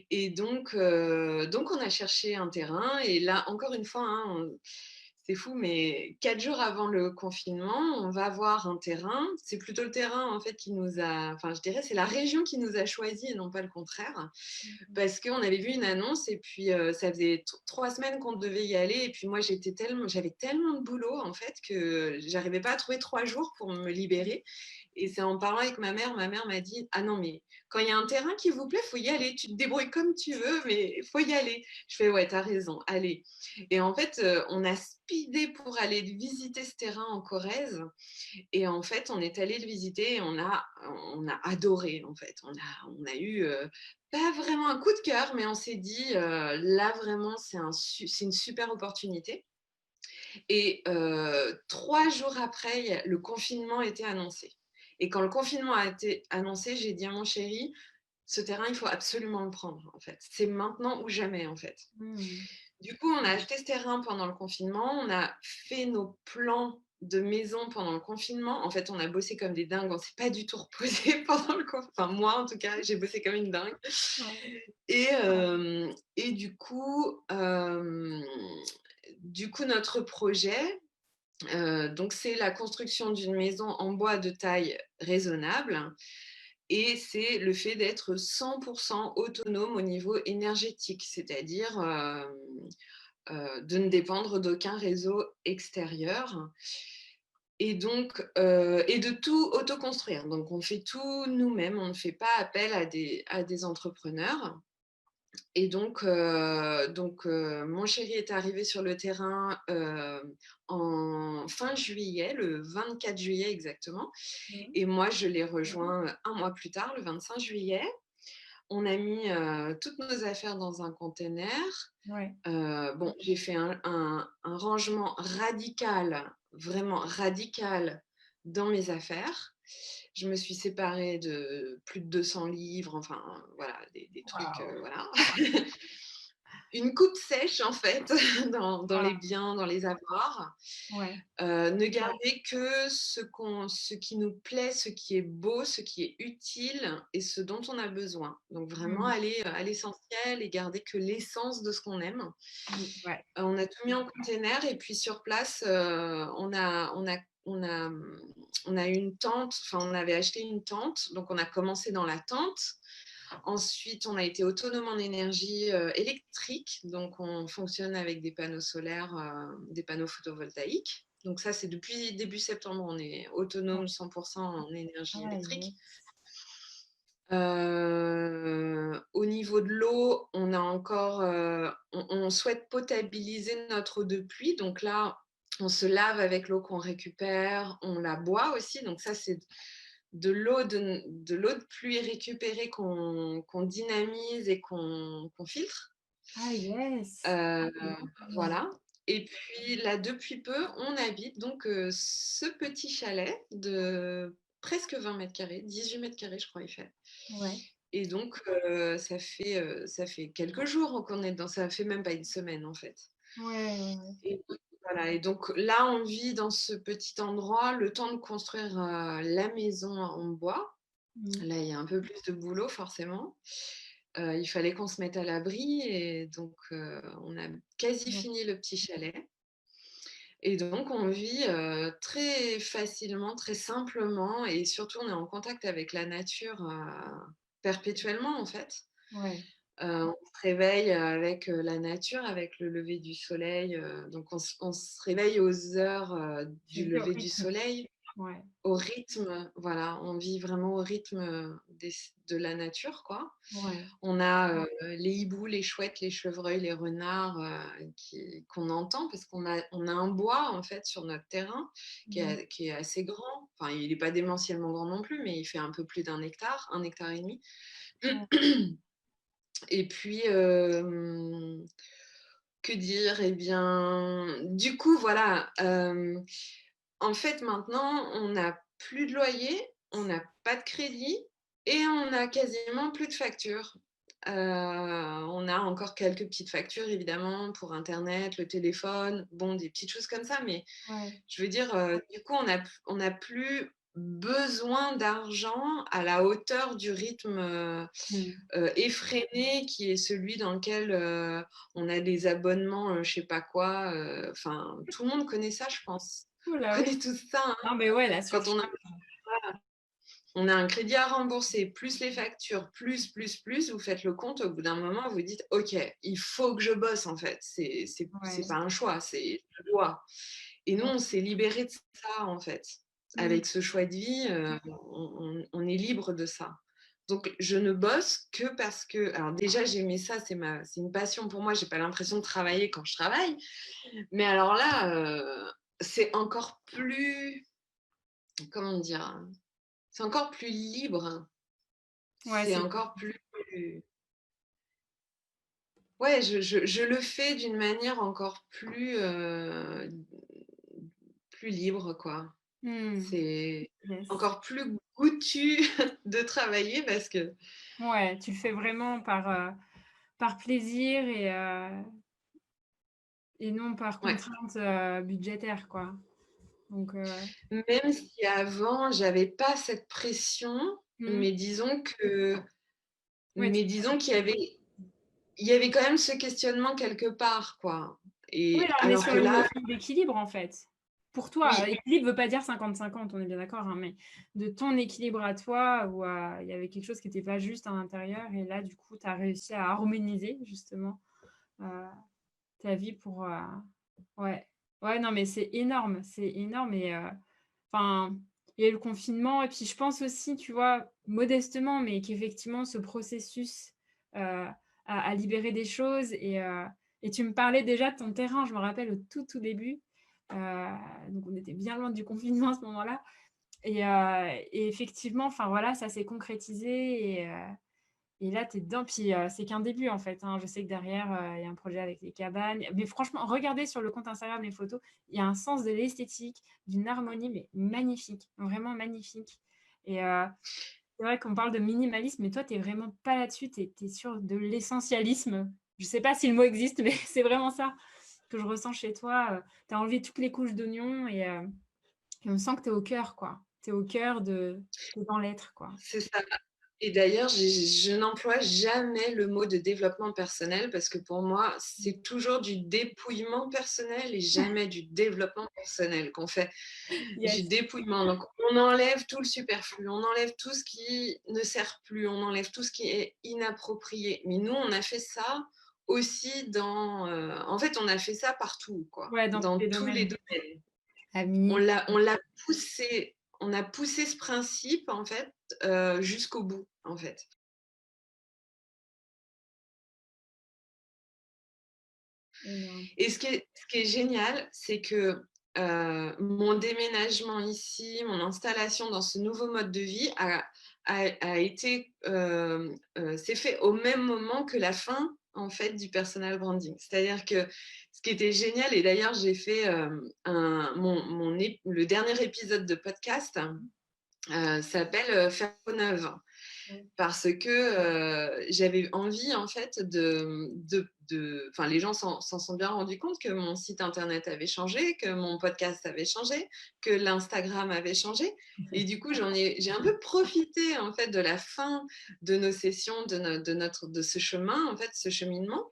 Et donc on a cherché un terrain, et là, encore une fois, hein, c'est fou, mais 4 jours avant le confinement, on va voir un terrain. C'est plutôt le terrain, en fait, qui nous a, enfin, je dirais, c'est la région qui nous a choisis et non pas le contraire, Mmh. parce qu'on avait vu une annonce, et puis ça faisait 3 semaines qu'on devait y aller, et puis moi, j'avais tellement de boulot, en fait, que j'arrivais pas à trouver 3 jours pour me libérer. Et c'est en parlant avec ma mère m'a dit: ah non, mais quand il y a un terrain qui vous plaît, faut y aller. Tu te débrouilles comme tu veux, mais faut y aller. Je fais: ouais, t'as raison, allez. Et en fait, on a speedé pour aller visiter ce terrain en Corrèze. Et en fait, on est allé le visiter, et on a adoré, en fait. On a eu pas vraiment un coup de cœur, mais on s'est dit, là, vraiment, c'est une super opportunité. Et 3 jours après, le confinement était annoncé. Et quand le confinement a été annoncé, j'ai dit à mon chéri: ce terrain, il faut absolument le prendre, en fait. C'est maintenant ou jamais, en fait. Mmh. Du coup, on a acheté ce terrain pendant le confinement. On a fait nos plans de maison pendant le confinement. En fait, on a bossé comme des dingues. On ne s'est pas du tout reposé pendant le confinement. Enfin, moi, en tout cas, j'ai bossé comme une dingue. Ouais. Et, et du coup, notre projet, donc c'est la construction d'une maison en bois de taille raisonnable, et c'est le fait d'être 100% autonome au niveau énergétique, c'est-à-dire de ne dépendre d'aucun réseau extérieur, et donc et de tout autoconstruire. Donc on fait tout nous-mêmes, on ne fait pas appel à des entrepreneurs. Et donc, mon chéri est arrivé sur le terrain en fin juillet, le 24 juillet exactement. Mmh. Et moi, je l'ai rejoint un mois plus tard, le 25 juillet. On a mis toutes nos affaires dans un container. Ouais. Bon, j'ai fait un rangement radical, vraiment radical, dans mes affaires. Je me suis séparée de plus de 200 livres, enfin voilà, des trucs, Waouh! voilà. Une coupe sèche, en fait, dans les Waouh! biens, dans les avoirs. Ouais. Ne garder que ce qui nous plaît, ce qui est beau, ce qui est utile et ce dont on a besoin. Donc vraiment Mmh. aller à l'essentiel et garder que l'essence de ce qu'on aime. Mmh. Ouais. On a tout mis en container, et puis sur place, on a une tente, enfin on avait acheté une tente, donc on a commencé dans la tente. Ensuite, on a été autonome en énergie électrique, donc on fonctionne avec des panneaux solaires, des panneaux photovoltaïques. Donc ça, c'est depuis début septembre, on est Ouais. autonome 100% en énergie Ah électrique. yes. Au niveau de l'eau, on souhaite potabiliser notre eau de pluie. Donc là, on se lave avec l'eau qu'on récupère, on la boit aussi. Donc ça, c'est de l'eau de pluie récupérée qu'on dynamise et qu'on filtre. Ah yes! Heu, Mmh. voilà et puis là, depuis peu, on habite donc ce petit chalet de presque 20 m², 18 m², je crois il fait Ouais. et donc ça fait quelques jours qu'on est dedans, ça fait même pas une semaine, en fait Ouais, ouais, ouais. et voilà et donc là, on vit dans ce petit endroit, le temps de construire, la maison en bois. Mmh. Là, il y a un peu plus de boulot forcément. Il fallait qu'on se mette à l'abri et donc on a quasi Ouais. fini le petit chalet et donc on vit, très facilement, très simplement et surtout on est en contact avec la nature, perpétuellement en fait. Ouais. On se réveille avec, la nature, avec le lever du soleil, donc on se réveille aux heures, Tu du vis au lever du rythme. soleil. Ouais. Au rythme, voilà, on vit vraiment au rythme, de la nature, quoi. Ouais. On a, les hiboux, les chouettes, les chevreuils, les renards, qu'on entend parce on a un bois, en fait, sur notre terrain Mmh. qui est assez grand. Enfin, il est pas démentiellement grand non plus, mais il fait un peu plus d'1 hectare, 1 hectare et demi. Ouais. Et puis, que dire? Eh bien, du coup, voilà, en fait, maintenant, on n'a plus de loyer, on n'a pas de crédit et on a quasiment plus de factures. On a encore quelques petites factures évidemment pour internet, le téléphone, bon, des petites choses comme ça, mais Ouais. je veux dire, du coup, on n'a plus besoin d'argent à la hauteur du rythme, Mmh. effréné qui est celui dans lequel, on a des abonnements, je sais pas quoi, enfin, tout le monde connaît ça, je pense. Ouh On là oui. connaît tous ça, hein. Non mais ouais, la Quand surcharge. on a un crédit à rembourser, plus les factures, plus, vous faites le compte, au bout d'un moment, vous dites: «OK, il faut que je bosse, en fait. C'est Ouais. pas un choix, c'est je dois» et nous, Ouais. on s'est libérés de ça, en fait. Mmh. Avec ce choix de vie, on est libre de ça. Donc je ne bosse que parce que alors déjà, j'aimais ça, c'est une passion pour moi, j'ai pas l'impression de travailler quand je travaille, mais alors là, c'est encore plus comment dire? C'est encore plus libre. Ouais, C'est c'est encore plus ouais, je le fais d'une manière encore plus libre, quoi. mmh. C'est Yes. encore plus goûtu de travailler parce que Ouais, tu le fais vraiment par plaisir et non par ouais, contrainte, budgétaire, quoi. Donc même si avant j'avais pas cette pression, mmh. mais Ouais, tu disons qu'il y avait quand même ce questionnement quelque part, quoi oui, et là, on est alors sur que une là notion d'équilibre, en fait. Pour toi, oui, équilibre veut pas dire 50-50, on est bien d'accord, hein, mais de ton équilibre à toi où, il y avait quelque chose qui était pas juste à l'intérieur et là, du coup, tu as réussi à harmoniser justement, heu, ta vie pour, ouais. Ouais, non, mais c'est énorme et enfin, il y a eu le confinement et puis je pense aussi, tu vois, modestement, mais qu'effectivement ce processus, a libéré des choses et tu me parlais déjà de ton terrain, je me rappelle au tout, tout début, donc on était bien loin du confinement à ce moment-là et effectivement, enfin voilà, ça s'est concrétisé et là, tu es dedans, puis, c'est qu'un début, en fait, hein. Je sais que derrière, il y a un projet avec les cabanes. Mais franchement, regardez sur le compte Instagram les photos, il y a un sens de l'esthétique, d'une harmonie, mais magnifique, vraiment magnifique et c'est vrai qu'on parle de minimalisme, mais toi, tu es vraiment pas là-dessus, tu es sur de l'essentialisme. Je sais pas si le mot existe, mais c'est vraiment ça que je ressens chez toi, tu as enlevé toutes les couches d'oignons et on sent que tu es au cœur, quoi. Tu es au cœur de tu es dans l'être, quoi. c'est ça. Et d'ailleurs, je n'emploie jamais le mot de développement personnel parce que pour moi, c'est toujours du dépouillement personnel et jamais du développement personnel qu'on fait. Du Yes. dépouillement. Donc, on enlève tout le superflu, on enlève tout ce qui ne sert plus, on enlève tout ce qui est inapproprié. Mais nous, on a fait ça aussi en fait, on a fait ça partout, quoi, Ouais, dans tous dans les tous les domaines. domaines. Amis. On l'a poussé, on a poussé ce principe, en fait, jusqu'au bout, en fait. Énorme. Et ce qui est génial, c'est que mon déménagement ici, mon installation dans ce nouveau mode de vie a été, s'est fait au même moment que la fin, en fait, du personal branding. C'est-à-dire que ce qui était génial et d'ailleurs j'ai fait, le dernier épisode de podcast, s'appelle, Faire peau neuve. Parce que j'avais envie en fait enfin les gens s'en sont bien rendus compte que mon site internet avait changé, que mon podcast avait changé, que l'Instagram avait changé. Et du coup, j'ai un peu profité en fait de la fin de nos sessions, de ce chemin, en fait, ce cheminement,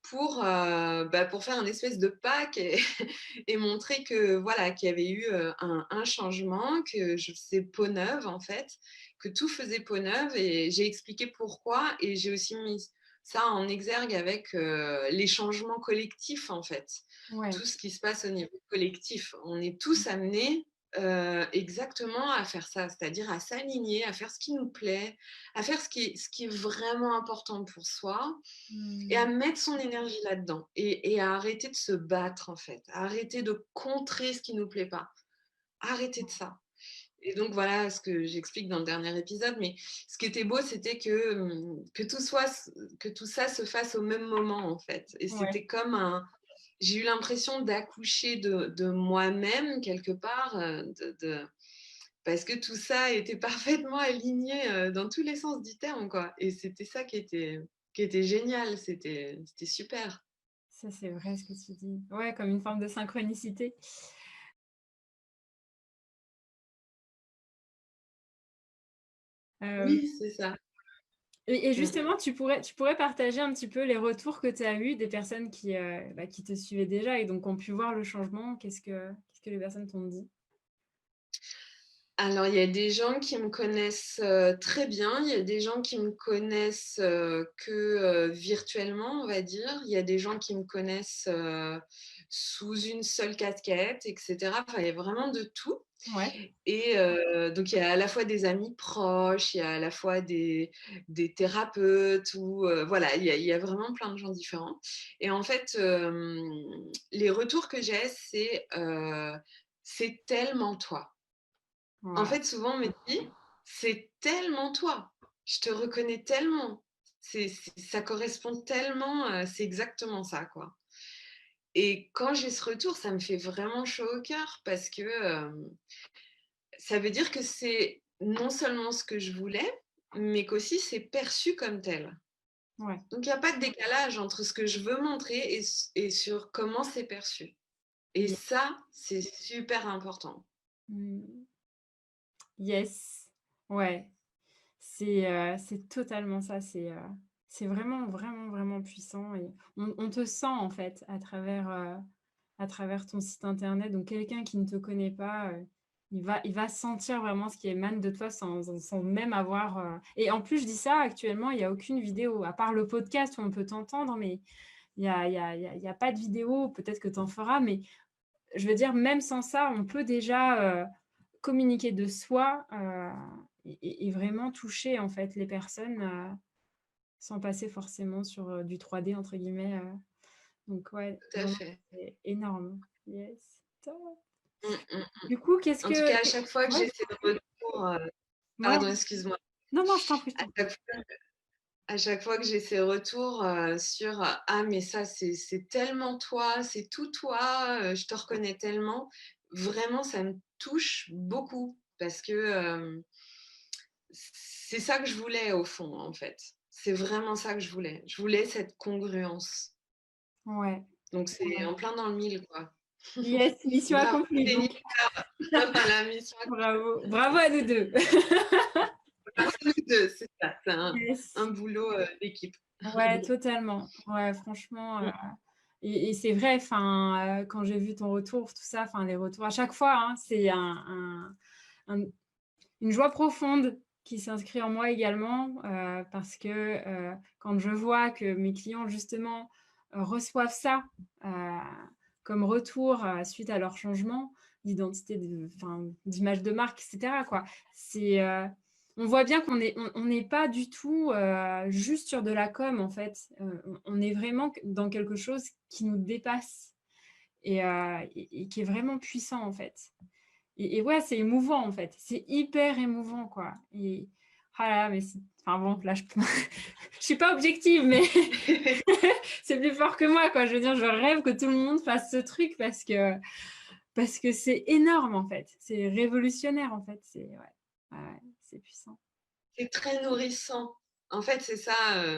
pour faire un espèce de pack et montrer que voilà, qu'il y avait eu un changement, que je faisais peau neuve en fait, que tout faisait peau neuve et j'ai expliqué pourquoi et j'ai aussi mis ça en exergue avec les changements collectifs en fait. Ouais. Tout ce qui se passe au niveau collectif. On est tous amenés exactement à faire ça, c'est-à-dire à s'aligner, à faire ce qui nous plaît, à faire ce qui est vraiment important pour soi et à mettre son énergie là-dedans et à arrêter de se battre en fait, à arrêter de contrer ce qui nous plaît pas. Arrêter de ça. Et donc voilà ce que j'explique dans le dernier épisode, mais ce qui était beau, c'était que tout ça se fasse au même moment en fait. Et Ouais. c'était comme j'ai eu l'impression d'accoucher de moi-même quelque part, parce que tout ça était parfaitement aligné dans tous les sens du terme, quoi. Et c'était ça qui était génial, c'était super. Ça, c'est vrai ce que tu dis. Ouais, comme une forme de synchronicité. Hem Oui, c'est ça. et Mm. justement, tu pourrais partager un petit peu les retours que tu as eus des personnes qui te suivaient déjà et donc ont pu voir le changement? Qu'est-ce que les personnes t'ont dit? Alors, il y a des gens qui me connaissent, très bien, il y a des gens qui me connaissent, virtuellement, on va dire. Il y a des gens qui me connaissent, sous une seule casquette et cetera. Enfin, il y a vraiment de tout Ouais. et donc il y a à la fois des amis proches, il y a à la fois des thérapeutes ou voilà, il y a vraiment plein de gens différents et en fait, les retours que j'ai, «C'est tellement toi». En Waouh. fait, souvent, on me dit: «C'est tellement toi, je te reconnais tellement, ça correspond tellement, c'est exactement ça, quoi» et quand j'ai ce retour, ça me fait vraiment chaud au cœur parce que, ça veut dire que c'est non seulement ce que je voulais, mais qu'aussi c'est perçu comme tel. Ouais. Donc il y a pas de décalage entre ce que je veux montrer et sur comment c'est perçu et Ye ça, c'est super important. mmh. Yes. Ouais. C'est totalement ça. C'est vraiment, vraiment, vraiment puissant et on te sent, en fait, à travers ton site internet. Donc quelqu'un qui ne te connaît pas, il va sentir vraiment ce qui émane de toi sans même avoir, et en plus, je dis ça, actuellement, il y a aucune vidéo, à part le podcast où on peut t'entendre, mais il y a pas de vidéo. Peut-être que tu en feras, mais je veux dire, même sans ça, on peut déjà, communiquer de soi, et vraiment toucher, en fait, les personnes, sans passer forcément sur, du 3D entre guillemets, donc ouais, Tout à vraiment, fait. c'est énorme. Yes, top. Mmh, mmh. Du coup, qu'est-ce En tout cas, que à qu'est chaque fois que ouais, j'ai ces retours, ouais, pardon, excuse-moi. non, non, je t'en prie, je À t'en prie. chaque à chaque fois que j'ai ces retours, sur, «Ah mais ça c'est tellement toi, c'est tout toi, je te reconnais tellement», vraiment ça me touche beaucoup parce que, c'est ça que je voulais au fond, en fait. C'est vraiment ça que je voulais. Je voulais cette congruence. Ouais, Donc c'est ouais. en plein dans le mille, quoi. Yes, mission Bravo accomplie Jennifer, donc. voilà, mission Bravo, bravo à nous 2. bravo à nous 2, c'est ça, c'est un Yes. boulot, d'équipe. Ouais, totalement. Ouais, franchement, et c'est vrai, enfin, quand j'ai vu ton retour, tout ça, enfin, les retours à chaque fois, hein, c'est un une joie profonde qui s'inscrit en moi également, parce que, quand je vois que mes clients justement, reçoivent ça, heu, comme retour, suite à leur changement d'identité, d'image de marque et cetera, quoi. On voit bien qu'on n'est pas du tout, juste sur de la com, en fait. On est vraiment dans quelque chose qui nous dépasse et qui est vraiment puissant, en fait. Et ouais, c'est émouvant, en fait. C'est hyper émouvant, quoi. Et ah là, mais enfin bon, là, je je suis pas objective, mais c'est plus fort que moi, quoi. Je veux dire, je rêve que tout le monde fasse ce truc parce que c'est énorme, en fait. C'est révolutionnaire, en fait. Ouais, c'est puissant. C'est très nourrissant. En fait, c'est ça,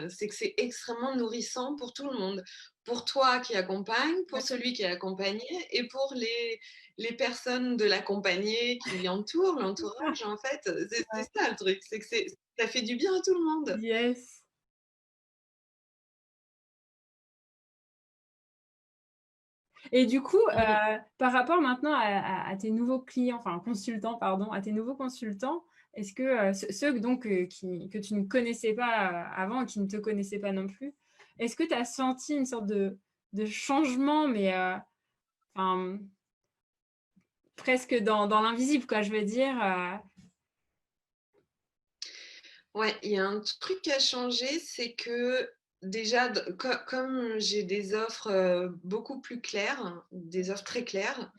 c'est que c'est extrêmement nourrissant pour tout le monde. Pour toi qui accompagne, pour Ouais. celui qui est accompagné et pour les personnes de l'accompagné qui l'entourent, C'est ça. l'entourage, en fait. C'est Ouais. ça le truc, c'est que ça fait du bien à tout le monde. Yes. Et du coup, Mmh. par rapport maintenant à tes nouveaux clients, enfin consultants, pardon, à tes nouveaux consultants, est-ce que ceux donc que tu ne connaissais pas avant, qui ne te connaissaient pas non plus, est-ce que tu as senti une sorte de changement, mais enfin, presque dans l'invisible, quoi, je veux dire Ouais, il y a un truc qui a changé, c'est que déjà, comme j'ai des offres beaucoup plus claires, des offres très claires,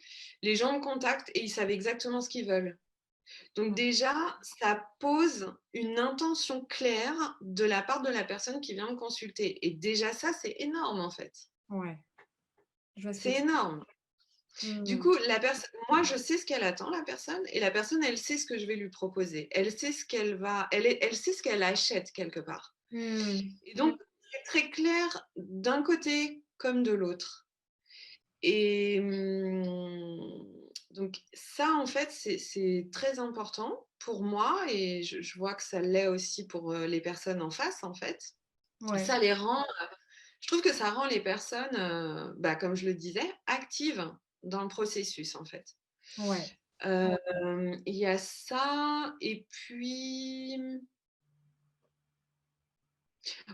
les gens me contactent et ils savent exactement ce qu'ils veulent. Donc déjà, ça pose une intention claire de la part de la personne qui vient me consulter. Et déjà ça, c'est énorme en fait. Ouais, je vois ce que C'est tu énorme. Du mmh. coup, moi, je sais ce qu'elle attend, la personne, et la personne, elle sait ce que je vais lui proposer. Elle sait ce qu'elle va, elle sait ce qu'elle achète quelque part. Mmh. Et donc, c'est très clair d'un côté comme de l'autre. Et donc ça, en fait, c'est très important pour moi et je vois que ça l'est aussi pour les personnes en face, en fait. Ouais, Ça les rend, je trouve que ça rend les personnes, bah, comme je le disais, actives dans le processus, en fait. ouais, Il y a ça et puis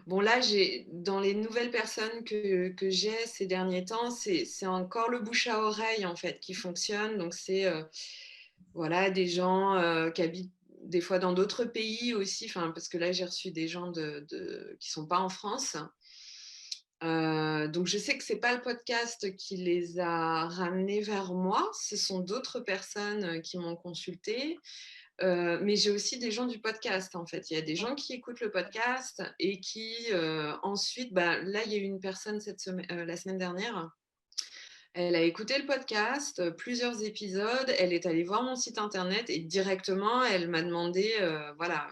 bon, là, dans les nouvelles personnes que j'ai ces derniers temps, c'est encore le bouche à oreille, en fait, qui fonctionne. Donc, c'est voilà, des gens qui habitent des fois dans d'autres pays aussi, parce que là, j'ai reçu des gens qui ne sont pas en France. Donc, je sais que ce n'est pas le podcast qui les a ramenés vers moi, ce sont d'autres personnes qui m'ont consulté. Mais j'ai aussi des gens du podcast, en fait. Il y a des gens qui écoutent le podcast et qui, ensuite, bah, là, il y a eu une personne la semaine dernière. Elle a écouté le podcast, plusieurs épisodes. Elle est allée voir mon site internet et directement, elle m'a demandé, voilà,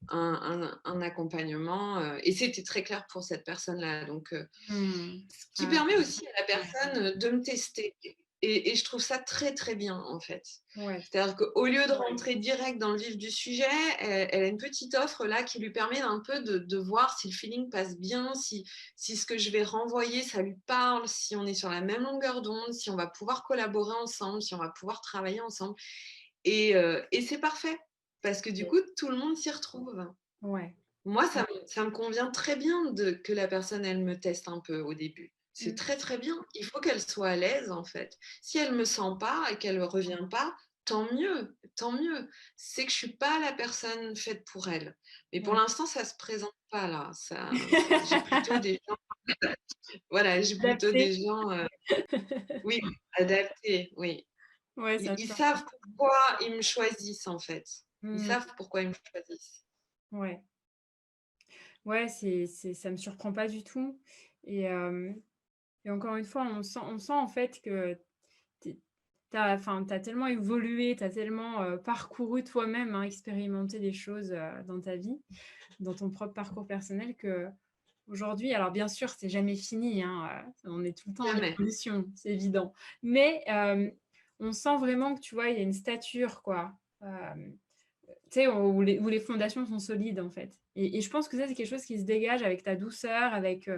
un accompagnement. Et c'était très clair pour cette personne-là. Donc, mmh. ce qui Ah, permet aussi à la personne de me tester. Et je trouve ça très, très bien, en fait. ouais, C'est-à-dire qu'au lieu de rentrer direct dans le vif du sujet, elle a une petite offre là qui lui permet un peu de voir si le feeling passe bien, si ce que je vais renvoyer, ça lui parle, si on est sur la même longueur d'onde, si on va pouvoir collaborer ensemble, si on va pouvoir travailler ensemble. Et c'est parfait, parce que du coup, tout le monde s'y retrouve. ouais. Moi, ça me convient très bien que la personne, elle me teste un peu au début. C'est Mmh. très, très bien. Il faut qu'elle soit à l'aise, en fait. Si elle ne me sent pas et qu'elle ne revient pas, tant mieux, tant mieux. C'est que je ne suis pas la personne faite pour elle. Mais pour Ouais. l'instant, ça ne se présente pas là. J'ai plutôt des gens, voilà, j'ai plutôt Adapté. des gens, oui, adaptés, oui. Ouais, Ils, ça me ils surprend. savent pourquoi ils me choisissent, en fait. Ils Mmh. savent pourquoi ils me choisissent. Ouais. Ouais, ça me surprend pas du tout et et encore une fois, on sent en fait que tu enfin, tu tellement évolué, tu as tellement, parcouru toi-même, hein, expérimenté des choses, dans ta vie, dans ton propre parcours personnel qu'aujourd'hui alors bien sûr, c'est jamais fini, hein, on est tout le temps en Jamais. évolution, c'est évident. Mais on sent vraiment que, tu vois, il y a une stature, quoi, tu sais, où les fondations sont solides, en fait. Et je pense que ça, c'est quelque chose qui se dégage avec ta douceur, avec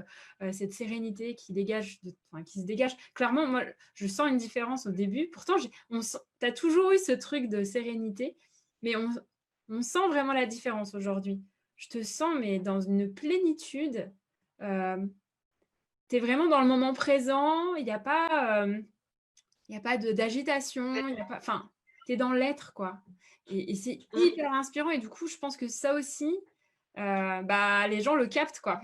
cette sérénité qui se dégage. Clairement, moi, je sens une différence au début. Pourtant, tu as toujours eu ce truc de sérénité, mais on sent vraiment la différence aujourd'hui. Je te sens, mais dans une plénitude. Euh, Tu es vraiment dans le moment présent. Il y a pas d'agitation, il y a pas, enfin, tu es dans l'être, quoi. Et c'est Mm. hyper inspirant. Et du coup, je pense que ça aussi, les gens le captent, quoi.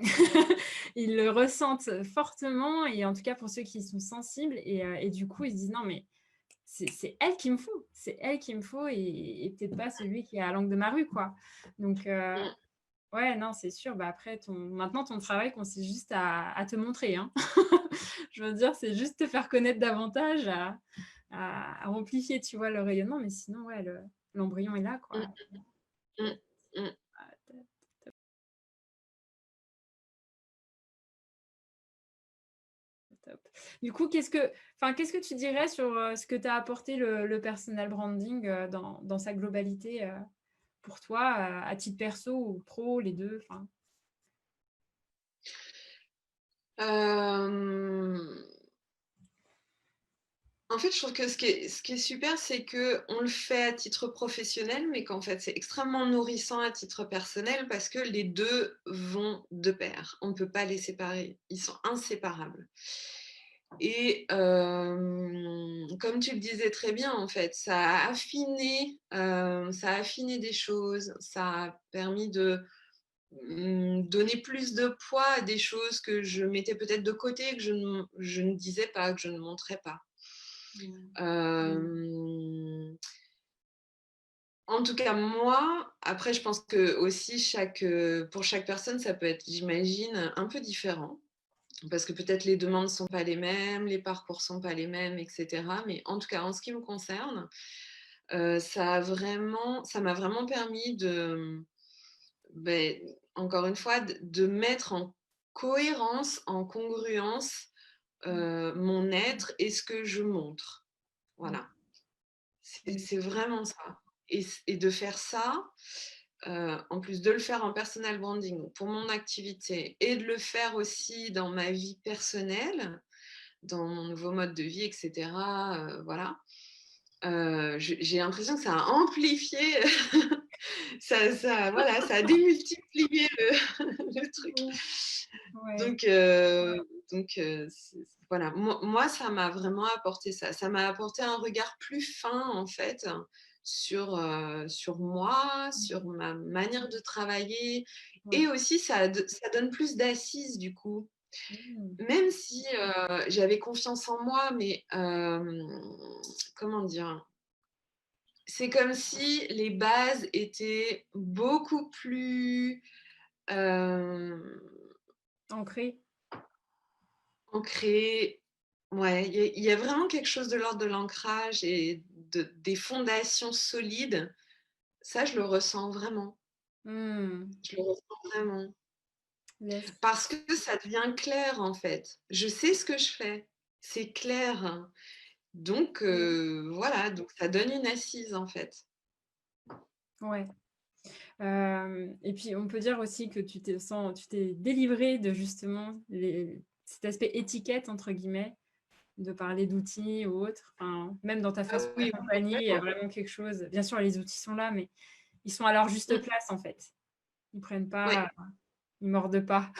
Ils le ressentent fortement et en tout cas pour ceux qui sont sensibles et du coup, ils se disent: «Non mais c'est elle qu'il me faut, c'est elle qu'il me faut et peut-être pas celui qui est à l'angle de ma rue, quoi». Donc Mm. ouais, non, c'est sûr. Après maintenant ton travail consiste juste à te montrer, hein. Je veux dire, c'est juste te faire connaître davantage, à amplifier, tu vois, le rayonnement, mais sinon, ouais, l'embryon est là, quoi. Mm. Mm. Mm. Ah, top. Du coup, qu'est-ce que tu dirais sur ce que t'a apporté le personal branding dans sa globalité pour toi, à titre perso ou pro, les deux? Enfin, Euh, En fait, je trouve que ce qui est super, c'est qu'on le fait à titre professionnel, mais qu'en fait, c'est extrêmement nourrissant à titre personnel parce que les deux vont de pair. On ne peut pas les séparer. Ils sont inséparables. Et comme tu le disais très bien, en fait, ça a affiné des choses, ça a permis de donner plus de poids à des choses que je mettais peut-être de côté, que je ne disais pas, que je ne montrais pas. Euh, En tout cas, moi, après, je pense que aussi pour chaque personne, ça peut être, j'imagine, un peu différent. Parce que peut-être les demandes ne sont pas les mêmes, les parcours ne sont pas les mêmes, etc. Mais en tout cas, en ce qui me concerne, ça m'a vraiment permis ben, encore une fois, de mettre en cohérence, en congruence mon être et ce que je montre. Voilà. C'est vraiment ça. Et de faire ça, en plus de le faire en personal branding pour mon activité et de le faire aussi dans ma vie personnelle, dans mon nouveau mode de vie, etc. Voilà. J'ai l'impression que ça a amplifié, voilà, ça a démultiplié le truc. ouais. Donc, voilà, moi, ça m'a vraiment apporté ça. Ça m'a apporté un regard plus fin, en fait, sur moi, sur ma manière de travailler. Ouais. Et aussi, ça donne plus d'assises, du coup. Mmh. Même si j'avais confiance en moi, mais comment dire? C'est comme si les bases étaient beaucoup plus Ancré. ancrées. Ouais, il y a vraiment quelque chose de l'ordre de l'ancrage et des fondations solides. Ça, je le ressens vraiment. Mmh. Je le ressens vraiment. Yes. Parce que ça devient clair, en fait. Je sais ce que je fais. C'est clair. Donc, voilà, donc ça donne une assise, en fait. Ouais. Et puis on peut dire aussi que tu t'es délivrée de justement cet aspect «étiquette» entre guillemets, de parler d'outils ou autre. Enfin, même dans ta Ah façon oui, d'accompagner, il y a vraiment quelque chose, bien sûr les outils sont là, mais ils sont à leur juste mmh, place en fait. Ils prennent pas, ouais, ils mordent pas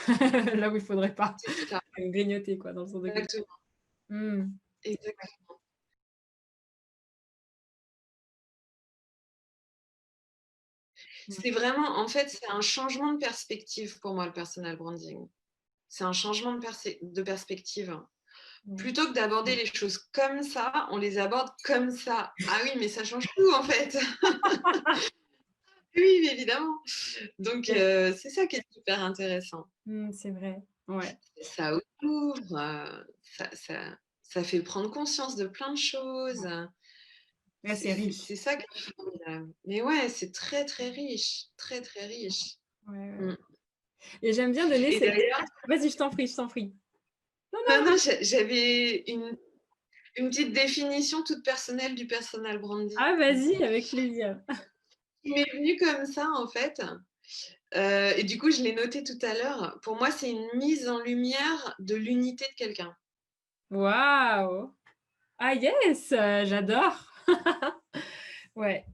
là où il faudrait pas. c'est ça. Grignoter quoi, dans le sens de grignoter. Exactement. Mmh. Exactement. Ouais. C'est vraiment, en fait, c'est un changement de perspective pour moi, le personal branding. C'est un changement de perspective. Ouais. Plutôt que d'aborder les choses comme ça, on les aborde comme ça. Ah oui, mais ça change tout, en fait. Oui, évidemment. Donc, Ouais. c'est ça qui est super intéressant. C'est vrai. Ouais. Ça ouvre, ça fait prendre conscience de plein de choses. Ouais, c'est riche. C'est ça qui est formidable. Mais ouais, c'est très, très riche. Très, très riche. Ouais, ouais, Mm. ouais. Et j'aime bien donner Et cette d'ailleurs, vas-y, je t'en prie, je t'en prie. Non, non, non. non, j'avais une petite définition toute personnelle du personal branding Ah vas-y, avec plaisir. qui m'est venue comme ça, en fait. Et du coup, je l'ai noté tout à l'heure. Pour moi, c'est une mise en lumière de l'unité de quelqu'un. Waouh! Ah yes, j'adore. Ouais.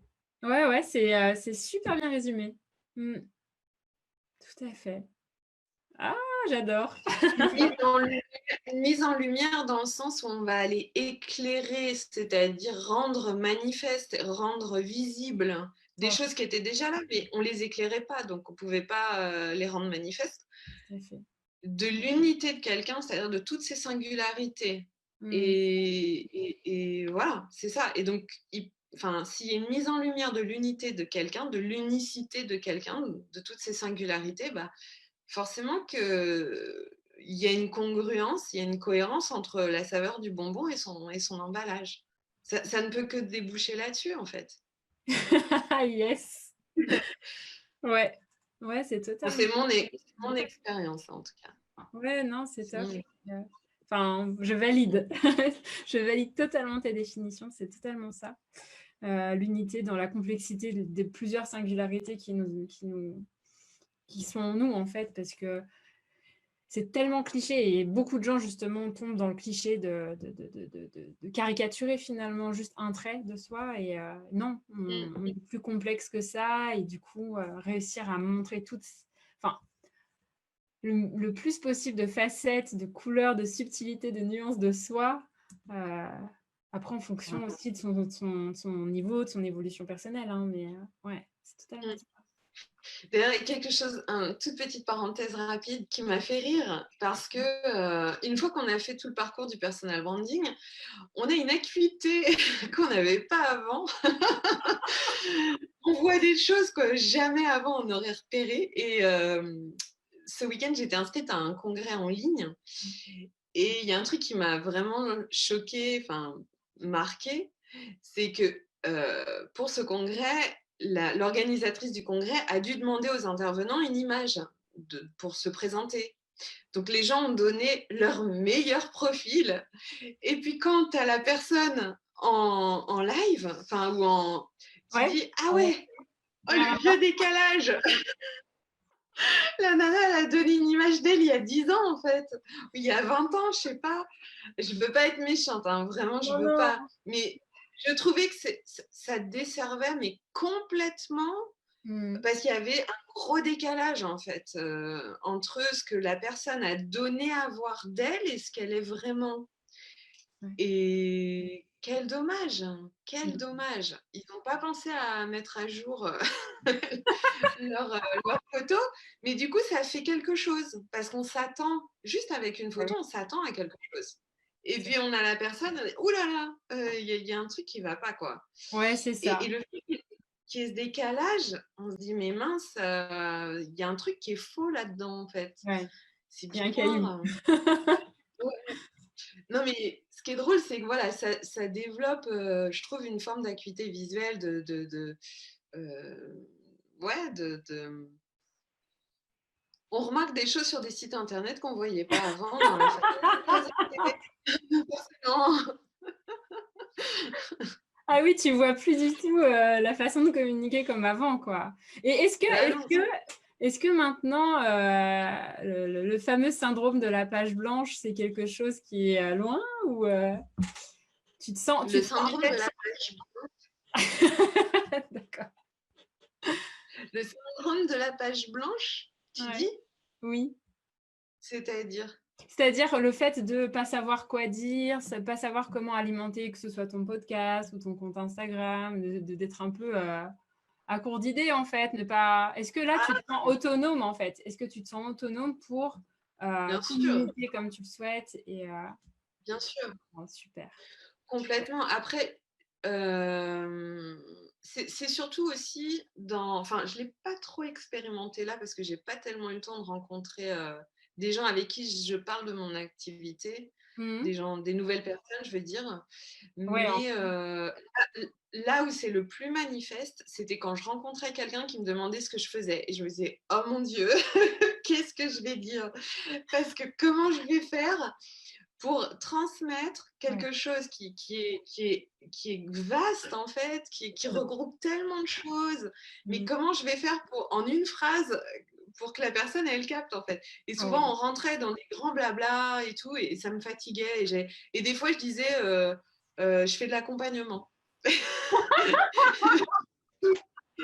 Ouais, ouais, c'est super bien résumé. Mmh, tout à fait. Ah, j'adore. Une mise en lumière dans le sens où on va aller éclairer, c'est-à-dire rendre manifeste, rendre visible des Ouais, choses qui étaient déjà là, mais on les éclairait pas, donc on pouvait pas les rendre manifestes. tout à fait. De l'unité de quelqu'un, c'est-à-dire de toutes ses singularités. Mmh. Et voilà, c'est ça. Et donc, enfin, s'il y a une mise en lumière de l'unité de quelqu'un, de l'unicité de quelqu'un, de toutes ses singularités, bah, forcément qu'il y a une congruence, il y a une cohérence entre la saveur du bonbon et son emballage. Ça ne peut que déboucher là-dessus, en fait. Yes! Ouais, ouais, c'est Bon, totalement c'est mon expérience, en tout cas. ouais, non, c'est C'est top. mon Heu, enfin, je valide. Je valide totalement ta définition, c'est totalement ça. L'unité dans la complexité des plusieurs singularités qui sont en nous, en fait, parce que c'est tellement cliché et beaucoup de gens, justement, tombent dans le cliché de caricaturer, finalement, juste un trait de soi et non, on est plus complexe que ça et du coup, réussir à montrer toutes enfin, le plus possible de facettes, de couleurs, de subtilités, de nuances de soi. Euh, après, en fonction aussi de son niveau, de son évolution personnelle. Hein, mais ouais, c'est totalement ça. D'ailleurs, il y a quelque chose, une toute petite parenthèse rapide qui m'a fait rire parce que une fois qu'on a fait tout le parcours du personal branding, on a une acuité qu'on n'avait pas avant. On voit des choses que jamais avant on aurait repérées. Et ce week-end, j'étais inscrite à un congrès en ligne et il y a un truc qui m'a vraiment choquée, enfin marquée, c'est que pour ce congrès, l'organisatrice du congrès a dû demander aux intervenants une image pour se présenter. Donc les gens ont donné leur meilleur profil. Et puis quand tu as la personne en live, enfin, tu Ouais, dis, ah ouais, oh, le vieux décalage. La nana, elle a donné une image d'elle il y a 10 ans, en fait. Ou il y a 20 ans, je sais pas. Je veux pas être méchante, hein, vraiment, je non, veux non. pas. Mais je trouvais que ça desservait, mais complètement, Mm. parce qu'il y avait un gros décalage, en fait, entre ce que la personne a donné à voir d'elle et ce qu'elle est vraiment. Ouais. Et quel dommage, quel Mm. dommage. Ils n'ont pas pensé à mettre à jour leur photo, mais du coup, ça fait quelque chose parce qu'on s'attend, juste avec une Ouais, photo, on s'attend à quelque chose. Et c'est puis, on a la personne, ouh là là, y a un truc qui va pas, quoi. ouais, c'est Et ça. le fait qu'il y ait ce décalage, on se dit, mais mince, il y a un truc qui est faux là-dedans, en fait. Ouais, C'est il y a un caillou. bizarre. Ouais. Non, mais ce qui est drôle, c'est que voilà, ça développe, je trouve, une forme d'acuité visuelle ouais, on remarque des choses sur des sites internet qu'on ne voyait pas avant dans la façon de se présenter. Forcément. Ah oui, tu vois plus du tout la façon de communiquer comme avant, quoi. Et Bah non. est-ce que maintenant, le fameux syndrome de la page blanche, c'est quelque chose qui est loin ou tu Le te sens syndrome de peut-être la page, d'accord. le syndrome de la page blanche, tu Ouais. dis? Oui. C'est-à-dire? C'est-à-dire le fait de ne pas savoir quoi dire, pas savoir comment alimenter, que ce soit ton podcast ou ton compte Instagram, d'être un peu à court d'idées en fait. Ne pas... Est-ce que là, tu te sens autonome en fait? Est-ce que tu te sens autonome pour Bien sûr, communiquer comme tu le souhaites et bien sûr, oh, super. complètement. Après, c'est surtout aussi dans, enfin, je ne l'ai pas trop expérimenté là parce que j'ai pas tellement eu le temps de rencontrer des gens avec qui je parle de mon activité, Mhm. des gens, des nouvelles personnes, je veux dire. Ouais, Mais là où c'est le plus manifeste, c'était quand je rencontrais quelqu'un qui me demandait ce que je faisais. Et je me disais, oh mon Dieu, qu'est-ce que je vais dire? Parce que comment je vais faire pour transmettre ouais. quelque chose qui est vaste en fait, qui regroupe tellement de choses, mais Mhm. comment je vais faire pour, en une phrase, pour que la personne elle capte en fait. Et Ouais. souvent on rentrait dans des grands blabla et tout, et ça me fatiguait. Et des fois je disais, je fais de l'accompagnement.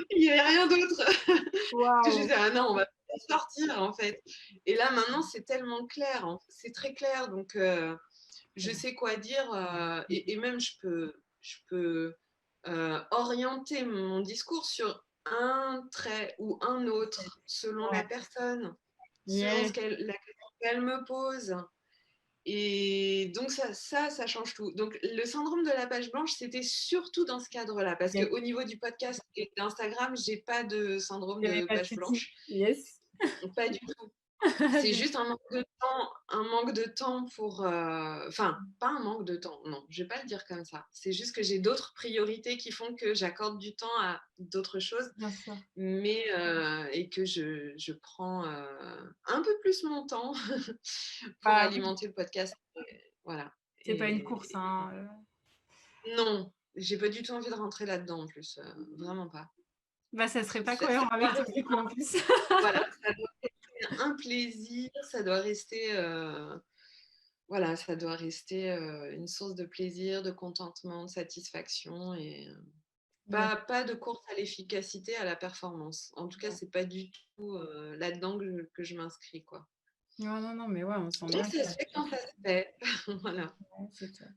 Il n'y avait rien d'autre. Parce que je Waouh. disais, ah non, on va pas sortir en fait. Et là maintenant c'est tellement clair, hein. C'est très clair, donc je sais quoi dire et même je peux orienter mon discours sur un trait ou un autre, selon la Ouais. personne, selon Yes. la question qu'elle me pose. Et donc ça change tout. Donc le syndrome de la page blanche, c'était surtout dans ce cadre-là, parce Yes. qu'au niveau du podcast et d'Instagram, j'ai pas de syndrome Il n'y avait de pas de page souci. blanche. Yes. Pas du tout. C'est juste un manque de temps pour... Enfin, pas un manque de temps, non, je vais pas le dire comme ça. C'est juste que j'ai d'autres priorités qui font que j'accorde du temps à d'autres choses, Bien sûr. mais et que je prends un peu plus mon temps pour Bah oui, alimenter le podcast. Voilà. c'est pas une course, hein. Non, j'ai pas du tout envie de rentrer là-dedans en plus, vraiment pas. Bah, ça serait pas Ça cohérent avec doit toi, du coup, en plus. voilà, ça doit rester un plaisir, ça doit rester, voilà, ça doit rester, une source de plaisir, de contentement, de satisfaction et Yes. pas de course à l'efficacité, à la performance. En tout cas, c'est pas du tout, là-dedans que je m'inscris, quoi. Non, non, non, mais ouais, on sent Donc bien que ça se fait quand ça se fait. Voilà. ouais, c'est top.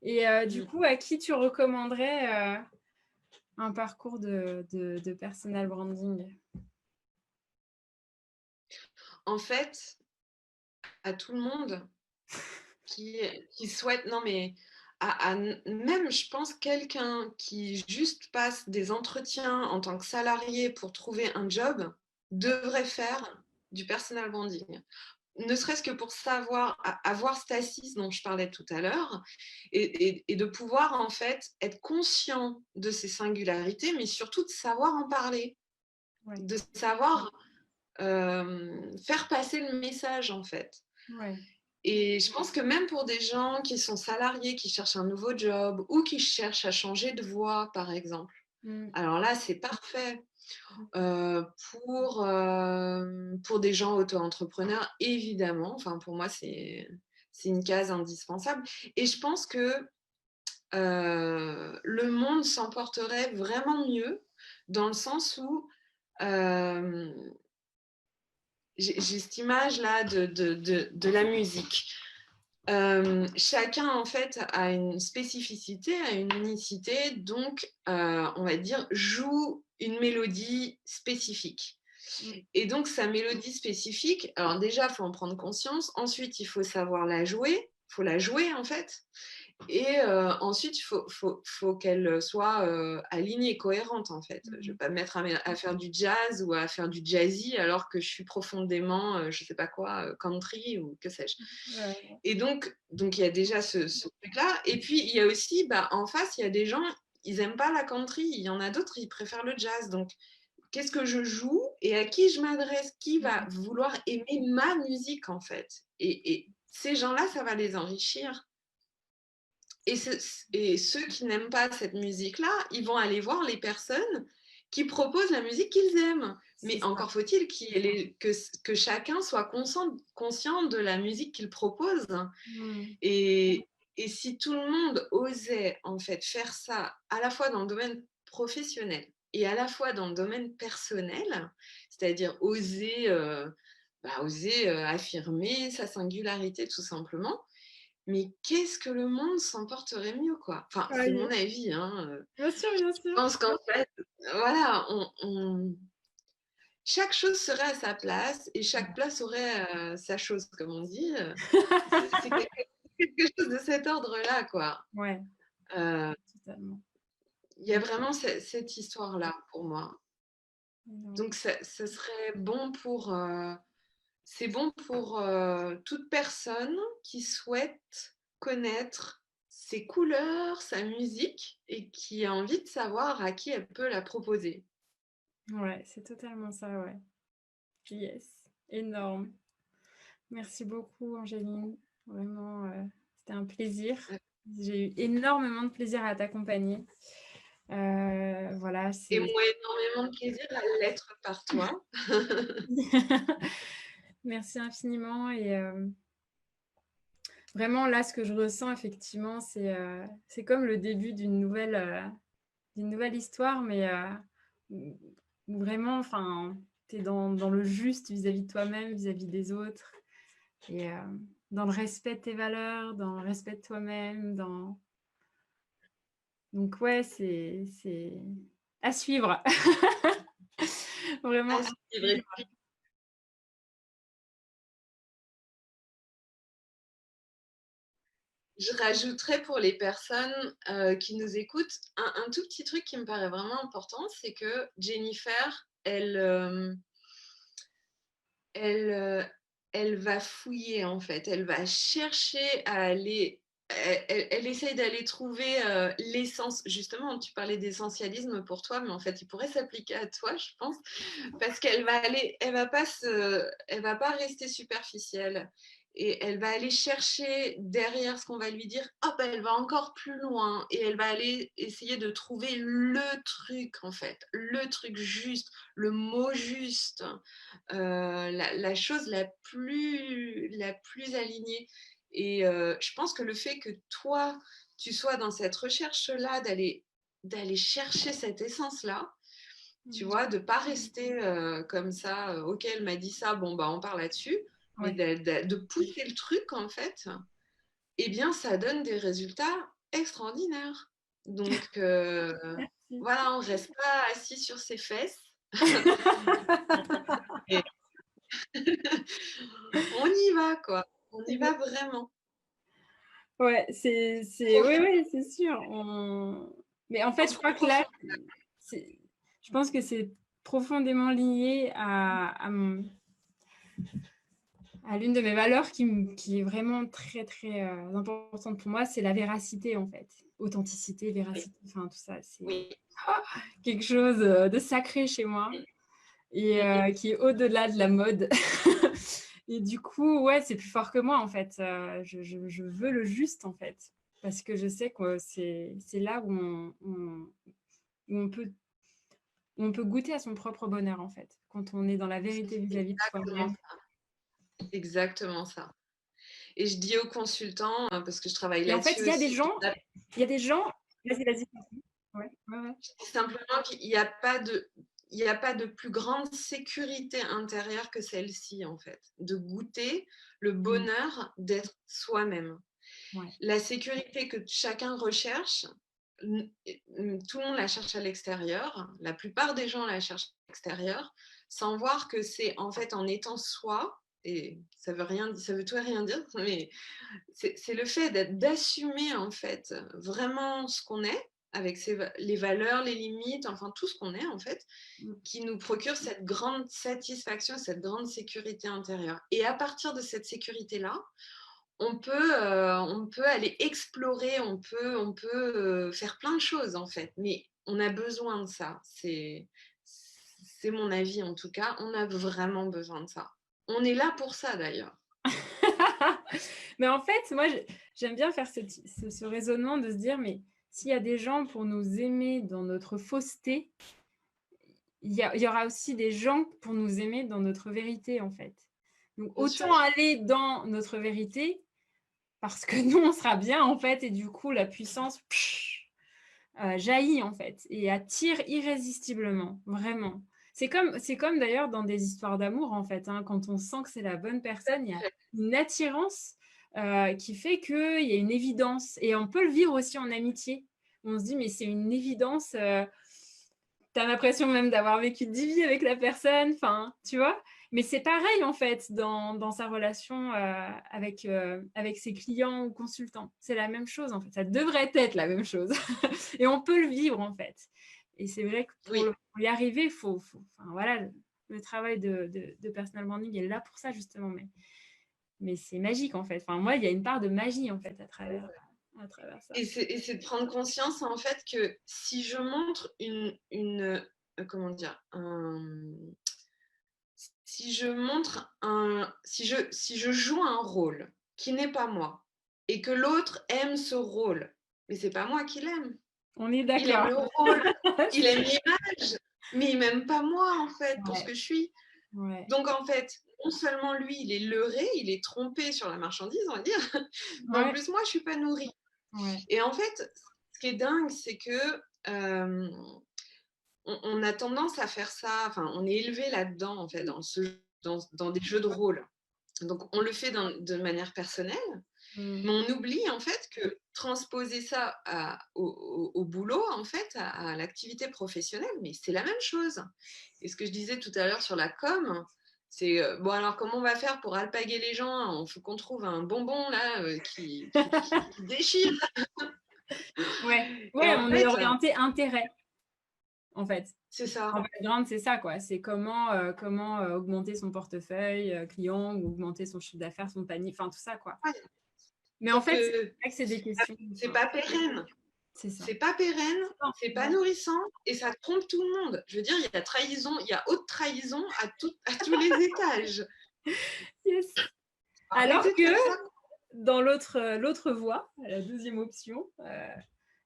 Et du Mmh. coup, à qui tu recommanderais un parcours de personal branding? En fait, à tout le monde qui souhaite non mais même je pense quelqu'un qui juste passe des entretiens en tant que salarié pour trouver un job, devrait faire du personal branding. Ne serait-ce que pour savoir avoir cette assise dont je parlais tout à l'heure et de pouvoir en fait être conscient de ses singularités, mais surtout de savoir en parler, Ouais, de savoir, faire passer le message en fait. ouais. Et je pense que même pour des gens qui sont salariés, qui cherchent un nouveau job ou qui cherchent à changer de voie, par exemple, Mmh. alors là, c'est parfait. Heu, pour des gens auto-entrepreneurs, évidemment, enfin pour moi, c'est une case indispensable et je pense que, le monde s'en porterait vraiment mieux dans le sens où, hem, j'ai cette image-là de la musique. Chacun en fait a une spécificité, a une unicité, donc on va dire joue une mélodie spécifique. Mmh. Et donc sa mélodie spécifique, alors déjà il faut en prendre conscience, ensuite il faut savoir la jouer, il faut la jouer en fait, et ensuite, faut qu'elle soit alignée, cohérente en fait. Je ne vais Mmh. pas me mettre à faire du jazz ou à faire du jazzy alors que je suis profondément, je ne sais pas quoi, country ou que sais-je. Ouais. Et donc il y a déjà ce truc-là. Et puis il y a aussi, bah, en face, il y a des gens, ils n'aiment pas la country. Il y en a d'autres, ils préfèrent le jazz. Donc qu'est-ce que je joue et à qui je m'adresse? Qui va vouloir aimer ma musique en fait? Et ces gens-là, ça va les enrichir. Et ceux qui n'aiment pas cette musique-là, ils vont aller voir les personnes qui proposent la musique qu'ils aiment. C'est Mais ça. encore faut-il que chacun soit conscient de la musique qu'il propose. Mmh. Et, et si tout le monde osait en fait faire ça à la fois dans le domaine professionnel et à la fois dans le domaine personnel, c'est-à-dire oser affirmer sa singularité tout simplement, mais qu'est-ce que le monde s'en porterait mieux, quoi. Enfin, Ah c'est mon yes. avis, hein. Bien sûr, bien Je sûr. pense qu'en fait, voilà, chaque chose serait à sa place et chaque place aurait sa chose, comme on dit. C'est quelque chose de cet ordre-là, quoi. Ouais, Euh, totalement. Il y a vraiment cette histoire-là pour moi. Énorme. Donc, ça serait bon pour, c'est bon pour toute personne qui souhaite connaître ses couleurs, sa musique et qui a envie de savoir à qui elle peut la proposer. Ouais, c'est totalement ça, ouais. Yes, énorme. Merci beaucoup, Angéline. Vraiment, c'était un plaisir. J'ai eu énormément de plaisir à t'accompagner. Voilà, Et c'est... moi, énormément de plaisir à l'être par toi. Merci infiniment. Et vraiment, là, ce que je ressens, effectivement, c'est comme le début d'une nouvelle histoire, mais où vraiment, enfin, tu es dans le juste vis-à-vis de toi-même, vis-à-vis des autres. Et dans le respect de tes valeurs, dans le respect de toi-même, dans... Donc ouais, c'est à suivre. Vraiment Ah, à c'est vrai. suivre. Je rajouterais pour les personnes qui nous écoutent un tout petit truc qui me paraît vraiment important, c'est que Jennifer, elle, elle va fouiller en fait, elle va chercher à aller, elle essaye d'aller trouver l'essence. Justement, tu parlais d'essentialisme pour toi, mais en fait, il pourrait s'appliquer à toi, je pense, parce qu'elle va aller, elle va pas rester superficielle. Et elle va aller chercher derrière ce qu'on va lui dire, hop, elle va encore plus loin et elle va aller essayer de trouver le truc en fait, le truc juste, le mot juste, la chose la plus alignée. Et je pense que le fait que toi, tu sois dans cette recherche-là, d'aller chercher cette essence-là, tu vois, de ne pas rester comme ça, ok, elle m'a dit ça, bon, bah, on parle là-dessus, mais Ouais. de pousser le truc, en fait, eh bien, ça donne des résultats extraordinaires. Donc, Merci. voilà, on ne reste pas assis sur ses fesses. Et on y va, quoi. On y va vraiment. Ouais, oui, Profite, oui, c'est sûr. Mais en fait, je crois que là, profite. c'est... je pense que c'est profondément lié à l'une de mes valeurs qui est vraiment très, très importante pour moi, c'est la véracité, en fait. Authenticité, Oui, véracité, enfin, tout ça, c'est oui. quelque chose de sacré chez moi et Mm. qui est au-delà de la mode. Et du coup, ouais, c'est plus fort que moi, en fait. Je veux le juste, en fait, parce que je sais que c'est là où où on peut goûter à son propre bonheur, en fait, quand on est dans la vérité vis-à-vis de Exactement, soi-même. exactement ça. Et je dis aux consultants, parce que je travaille Et en fait, là-dessus aussi, il y a des gens, vas-y, vas-y. Ouais, ouais, ouais. je dis simplement qu'il n'y a pas de, il n'y a pas de plus grande sécurité intérieure que celle-ci, en fait, de goûter le Mm. bonheur d'être soi-même. Ouais. La sécurité que chacun recherche, tout le monde la cherche à l'extérieur, la plupart des gens la cherchent à l'extérieur, sans voir que c'est en fait en étant soi, et ça veut rien, ça veut tout et rien dire, mais c'est le fait d'assumer en fait vraiment ce qu'on est, avec les valeurs, les limites, enfin tout ce qu'on est en fait, Mm. qui nous procure cette grande satisfaction, cette grande sécurité intérieure. Et à partir de cette sécurité-là, on peut aller explorer, on peut faire plein de choses en fait, mais on a besoin de ça. C'est mon avis en tout cas, on a vraiment besoin de ça. On est là pour ça d'ailleurs. Mais en fait, moi, j'aime bien faire ce raisonnement de se dire, mais s'il y a des gens pour nous aimer dans notre fausseté, il y aura aussi des gens pour nous aimer dans notre vérité, en fait. Donc, Bien autant sûr. aller dans notre vérité, parce que nous, on sera bien, en fait, et du coup, la puissance jaillit, en fait, et attire irrésistiblement, vraiment. C'est comme d'ailleurs dans des histoires d'amour, en fait, hein, quand on sent que c'est la bonne personne, il y a une attirance qui fait qu'il y a une évidence. Et on peut le vivre aussi en amitié. On se dit, mais c'est une évidence. Tu as l'impression même d'avoir vécu 10 vies avec la personne, enfin, tu vois. Mais c'est pareil, en fait, dans sa relation avec ses clients ou consultants. C'est la même chose, en fait. Ça devrait être la même chose. Et on peut le vivre, en fait. Et c'est vrai que Oui, pour y arriver, enfin, voilà, le travail de personal branding est là pour ça, justement. Mais c'est magique, en fait. Enfin, moi, il y a une part de magie, en fait, à travers ça. et c'est de prendre conscience en fait que si je montre comment dire, si je montre si je joue un rôle qui n'est pas moi et que l'autre aime ce rôle, mais c'est pas moi qui l'aime. On est Il aime d'accord. le rôle, il C'est aime l'image, mais il m'aime pas moi en fait pour ce ouais, que je suis. ouais, Donc en fait, non seulement lui, il est leurré, il est trompé sur la marchandise, on va dire, mais en ouais, plus moi, je suis pas nourrie. ouais. Et en fait, ce qui est dingue, c'est que on a tendance à faire ça, enfin, on est élevé là-dedans, en fait, dans des jeux de rôle. Donc, on le fait de manière personnelle, Mmh. mais on oublie en fait que transposer ça au boulot, en fait, à l'activité professionnelle, mais c'est la même chose. Et ce que je disais tout à l'heure sur la com, c'est bon, alors comment on va faire pour alpaguer les gens? Il faut qu'on trouve un bonbon là qui déchire. Ouais, Et ouais, en on est fait, orienté intérêt, en fait. c'est ça. En background, c'est ça, quoi. C'est comment augmenter son portefeuille client ou augmenter son chiffre d'affaires, son panier, enfin tout ça, quoi. Ouais, Mais en sauf fait, c'est que vrai que c'est des questions. c'est Enfin, pas pérenne. c'est ça. C'est pas pérenne, Non, c'est pas non. nourrissant et ça trompe tout le monde. Je veux dire, il y a trahison, il y a haute trahison à tous les étages. Yes. Alors Arrêtez de que faire ça. dans l'autre voie, la deuxième option,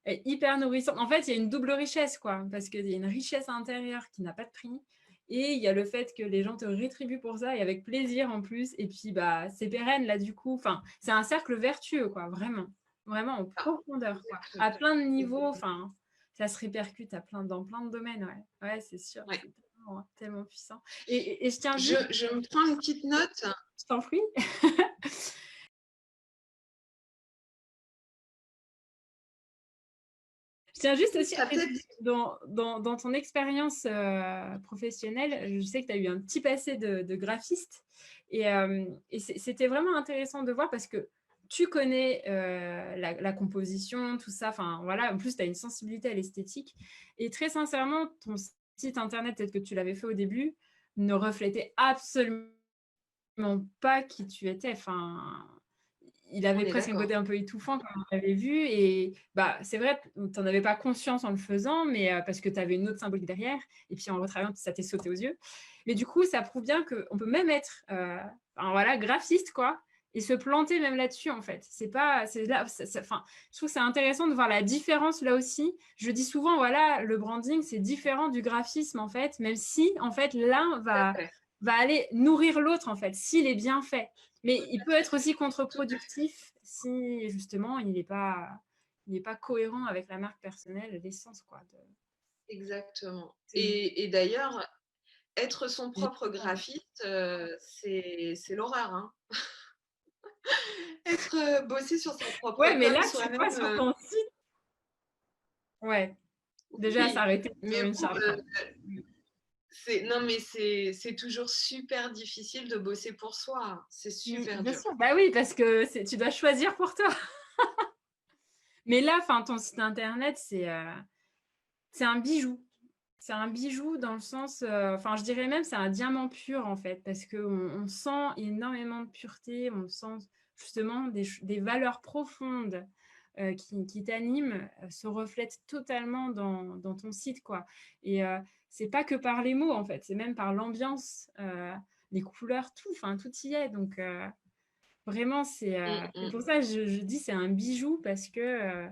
est hyper nourrissante. En fait, il y a une double richesse, quoi, parce qu'il y a une richesse intérieure qui n'a pas de prix. Et il y a le fait que les gens te rétribuent pour ça et avec plaisir en plus. Et puis, bah, c'est pérenne là, du coup. Enfin, c'est un cercle vertueux, quoi, vraiment. Vraiment en Ah, profondeur, quoi. exactement. À plein de niveaux. Exactement. Enfin, ça se répercute dans plein de domaines, ouais. Ouais, c'est sûr. Ouais. C'est tellement puissant. Et je tiens Je, juste, je me prends une petite note. je t'en prie. Je tiens juste aussi à Ça peut-être. préciser, dans ton expérience professionnelle, je sais que tu as eu un petit passé de graphiste et c'était vraiment intéressant de voir parce que tu connais la composition, tout ça, enfin voilà, en plus tu as une sensibilité à l'esthétique et très sincèrement, ton site internet, peut-être que tu l'avais fait au début, ne reflétait absolument pas qui tu étais. Enfin, il On avait est presque un côté d'accord. un peu étouffant comme on l'avait vu et bah, c'est vrai, tu n'en avais pas conscience en le faisant, mais parce que tu avais une autre symbolique derrière et puis en le retravaillant, ça t'est sauté aux yeux. Mais du coup, ça prouve bien qu'on peut même être enfin, voilà, graphiste, quoi, et se planter même là-dessus, en fait. C'est pas, c'est là, enfin, je trouve que c'est intéressant de voir la différence là aussi. Je dis souvent, voilà, le branding, c'est différent du graphisme, en fait, même si, en fait, l'un Tout à fait. va aller nourrir l'autre, en fait, s'il est bien fait. Mais Tout il à peut fait. être aussi Tout à fait. contre-productif si justement il n'est pas cohérent avec la marque personnelle, l'essence quoi. Exactement. C'est Et d'ailleurs, être son génial. propre graphiste, c'est l'horreur, hein. Être, bosser sur sa propre Ouais, mais là com tu soi-même, vois sur ton site, ouais, déjà oui, s'arrêter sur mais une bon, charge quoi. non, mais c'est toujours super difficile de bosser pour soi. C'est super Bien sûr, dur. bah oui, parce que tu dois choisir pour toi. Mais là, enfin, ton site internet, c'est un bijou. C'est un bijou dans le sens, enfin, je dirais même, c'est un diamant pur en fait, parce qu'on sent énormément de pureté, on sent justement des valeurs profondes qui t'animent, se reflètent totalement dans ton site, quoi. Et c'est pas que par les mots en fait, c'est même par l'ambiance, les couleurs, tout, enfin, tout y est. Donc vraiment, Mmh c'est mh. pour ça que je dis c'est un bijou parce que,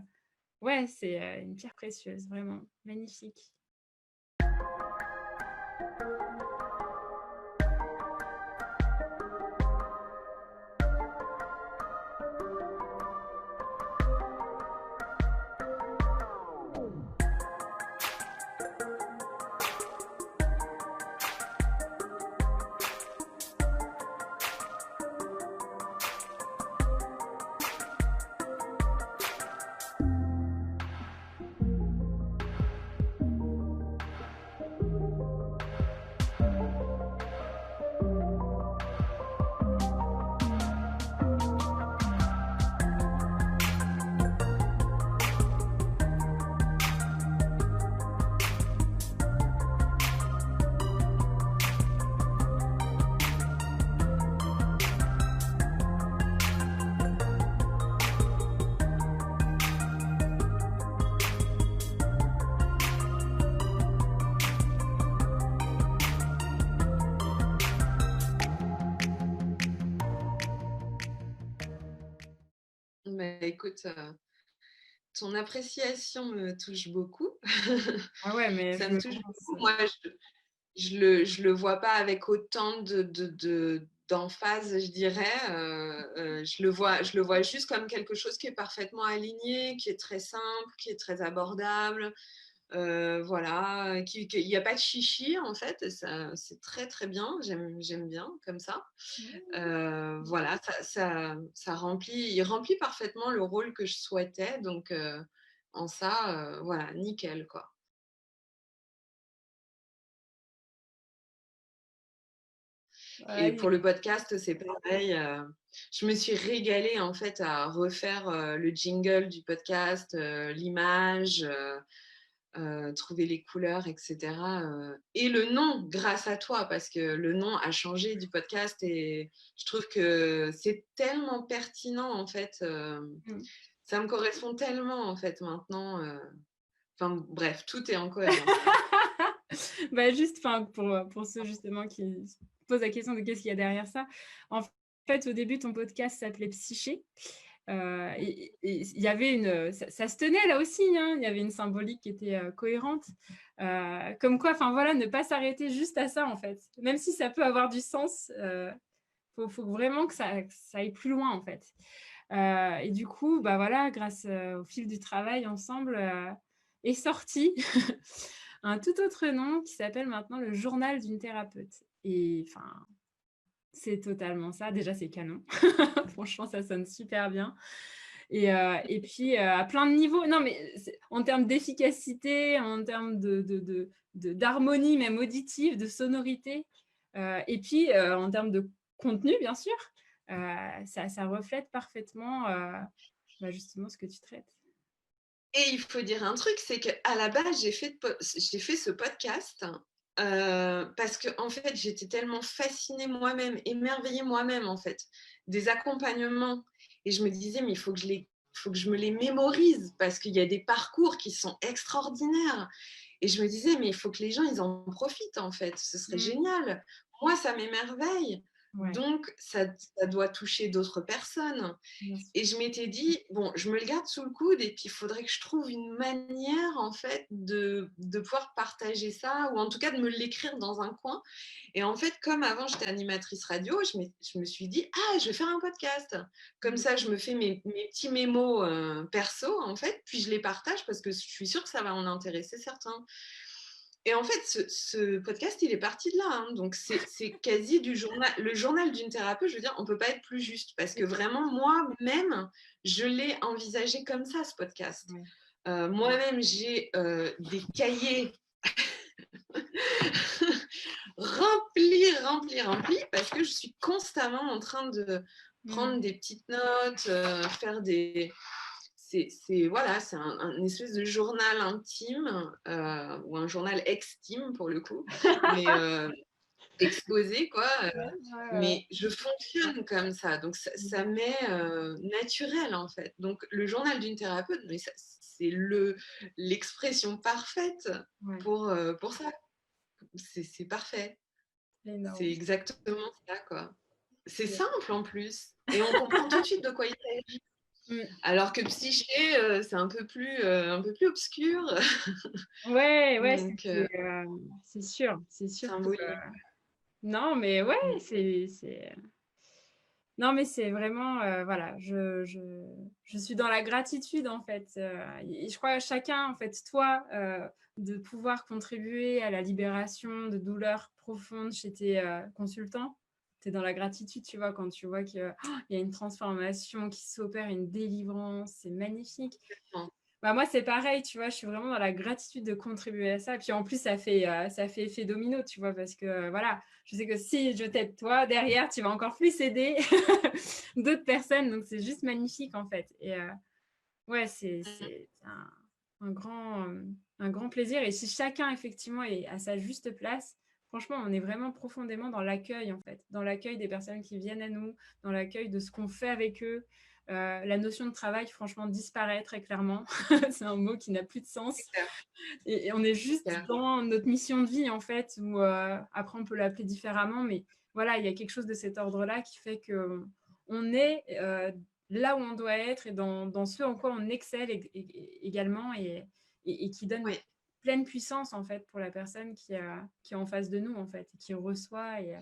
ouais, c'est une pierre précieuse, vraiment magnifique. Bah, écoute, ton appréciation me touche beaucoup. Ah ouais, mais Ça je me me touche lance. beaucoup. Moi, je le vois pas avec autant d'emphase, je dirais. Je le vois juste comme quelque chose qui est parfaitement aligné, qui est très simple, qui est très abordable. voilà, qu'il n'y a pas de chichi en fait, ça, c'est très très bien, j'aime bien comme ça. Voilà, ça remplit, il remplit parfaitement le rôle que je souhaitais, donc en ça, voilà, nickel quoi. Et Ouais, pour le podcast, c'est pareil, je me suis régalée en fait à refaire, le jingle du podcast, l'image, trouver les couleurs et cetera, et le nom grâce à toi parce que le nom a changé du podcast et je trouve que c'est tellement pertinent en fait, mmh. ça me correspond tellement en fait maintenant, enfin bref, tout est en cohérence. Bah, juste, enfin, pour ceux justement qui se posent la question de qu'est-ce qu'il y a derrière ça. En fait, au début, ton podcast s'appelait Psyché, et il y avait ça se tenait là aussi, hein, il y avait une symbolique qui était, cohérente. Comme quoi, enfin voilà, ne pas s'arrêter juste à ça, en fait. Même si ça peut avoir du sens, faut vraiment que ça aille plus loin, en fait. Et du coup, bah, voilà, grâce, au fil du travail ensemble, est sorti un tout autre nom qui s'appelle maintenant le journal d'une thérapeute et enfin, c'est totalement ça. Déjà, c'est canon. Franchement, ça sonne super bien et puis, à plein de niveaux. Non, mais c'est en termes d'efficacité, en termes d'harmonie même auditive, de sonorité, et puis, en termes de contenu, bien sûr, ça reflète parfaitement, bah, justement ce que tu traites. Et il faut dire un truc, c'est qu'à la base, j'ai fait ce podcast, parce qu'en en fait, j'étais tellement fascinée moi-même, émerveillée moi-même, en fait, des accompagnements et je me disais: «Mais il faut que je me les mémorise parce qu'il y a des parcours qui sont extraordinaires» et je me disais: «Mais il faut que les gens, ils en profitent, en fait, ce serait Mmh. génial». Moi, ça m'émerveille, Ouais, donc ça doit toucher d'autres personnes. bien sûr. Et je m'étais dit: «Bon, je me le garde sous le coude et puis il faudrait que je trouve une manière, en fait, de pouvoir partager ça ou en tout cas de me l'écrire dans un coin» et en fait, comme avant j'étais animatrice radio, je me suis dit: «Ah, je vais faire un podcast». Comme Mmh. ça, je me fais mes petits mémos, perso, en fait, puis je les partage parce que je suis sûre que ça va en intéresser certains. Et en fait, ce podcast, il est parti de là, hein, donc c'est quasi du journal le journal d'une thérapeute, je veux dire, on peut pas être plus juste parce que vraiment moi-même, je l'ai envisagé comme ça ce podcast. Ouais. Moi-même, j'ai, des cahiers remplis, remplis, remplis parce que je suis constamment en train de Mmh. prendre des petites notes, faire des voilà, c'est un espèce de journal intime, ou un journal extime pour le coup, mais exposé quoi, Ouais, ouais, ouais. mais je fonctionne comme ça, donc ça Mmh. m'est, naturel en fait. Donc le journal d'une thérapeute, mais ça c'est l'expression parfaite Ouais, pour ça. C'est parfait. C'est énorme. exactement ça quoi. C'est Ouais. simple en plus et on comprend tout de suite de quoi il s'agit. Mmh. Alors que psyché, c'est un peu plus obscur, Ouais, ouais, donc c'est sûr. C'est sûr que symbolique. non, mais ouais, Mmh. non, mais c'est vraiment, voilà, je suis dans la gratitude, en fait, et je crois à chacun, en fait, toi, de pouvoir contribuer à la libération de douleurs profondes chez tes, consultants. Tu es dans la gratitude, tu vois? Quand tu vois qu'il y a une transformation qui s'opère, une délivrance, c'est magnifique. Bah, moi, c'est pareil, tu vois? Je suis vraiment dans la gratitude de contribuer à ça et puis, en plus, ça fait effet domino, tu vois? Parce que, voilà, je sais que si je t'aide toi, derrière, tu vas encore plus aider d'autres personnes, donc c'est juste magnifique, en fait et ouais, Mmh. c'est un grand plaisir et si chacun, effectivement, est à sa juste place, franchement, on est vraiment profondément dans l'accueil, en fait, dans l'accueil des personnes qui viennent à nous, dans l'accueil de ce qu'on fait avec eux. La notion de travail, franchement, disparaît très clairement. C'est un mot qui n'a plus de C'est sens clair, et on est c'est juste clair. dans notre mission de vie, en fait, où, après on peut l'appeler différemment, mais voilà, il y a quelque chose de cet ordre-là qui fait qu'on est, là où on doit être et dans ce en quoi on excelle également et qui donne Oui pleine puissance, en fait, pour la personne qui est en face de nous, en fait, et qui reçoit et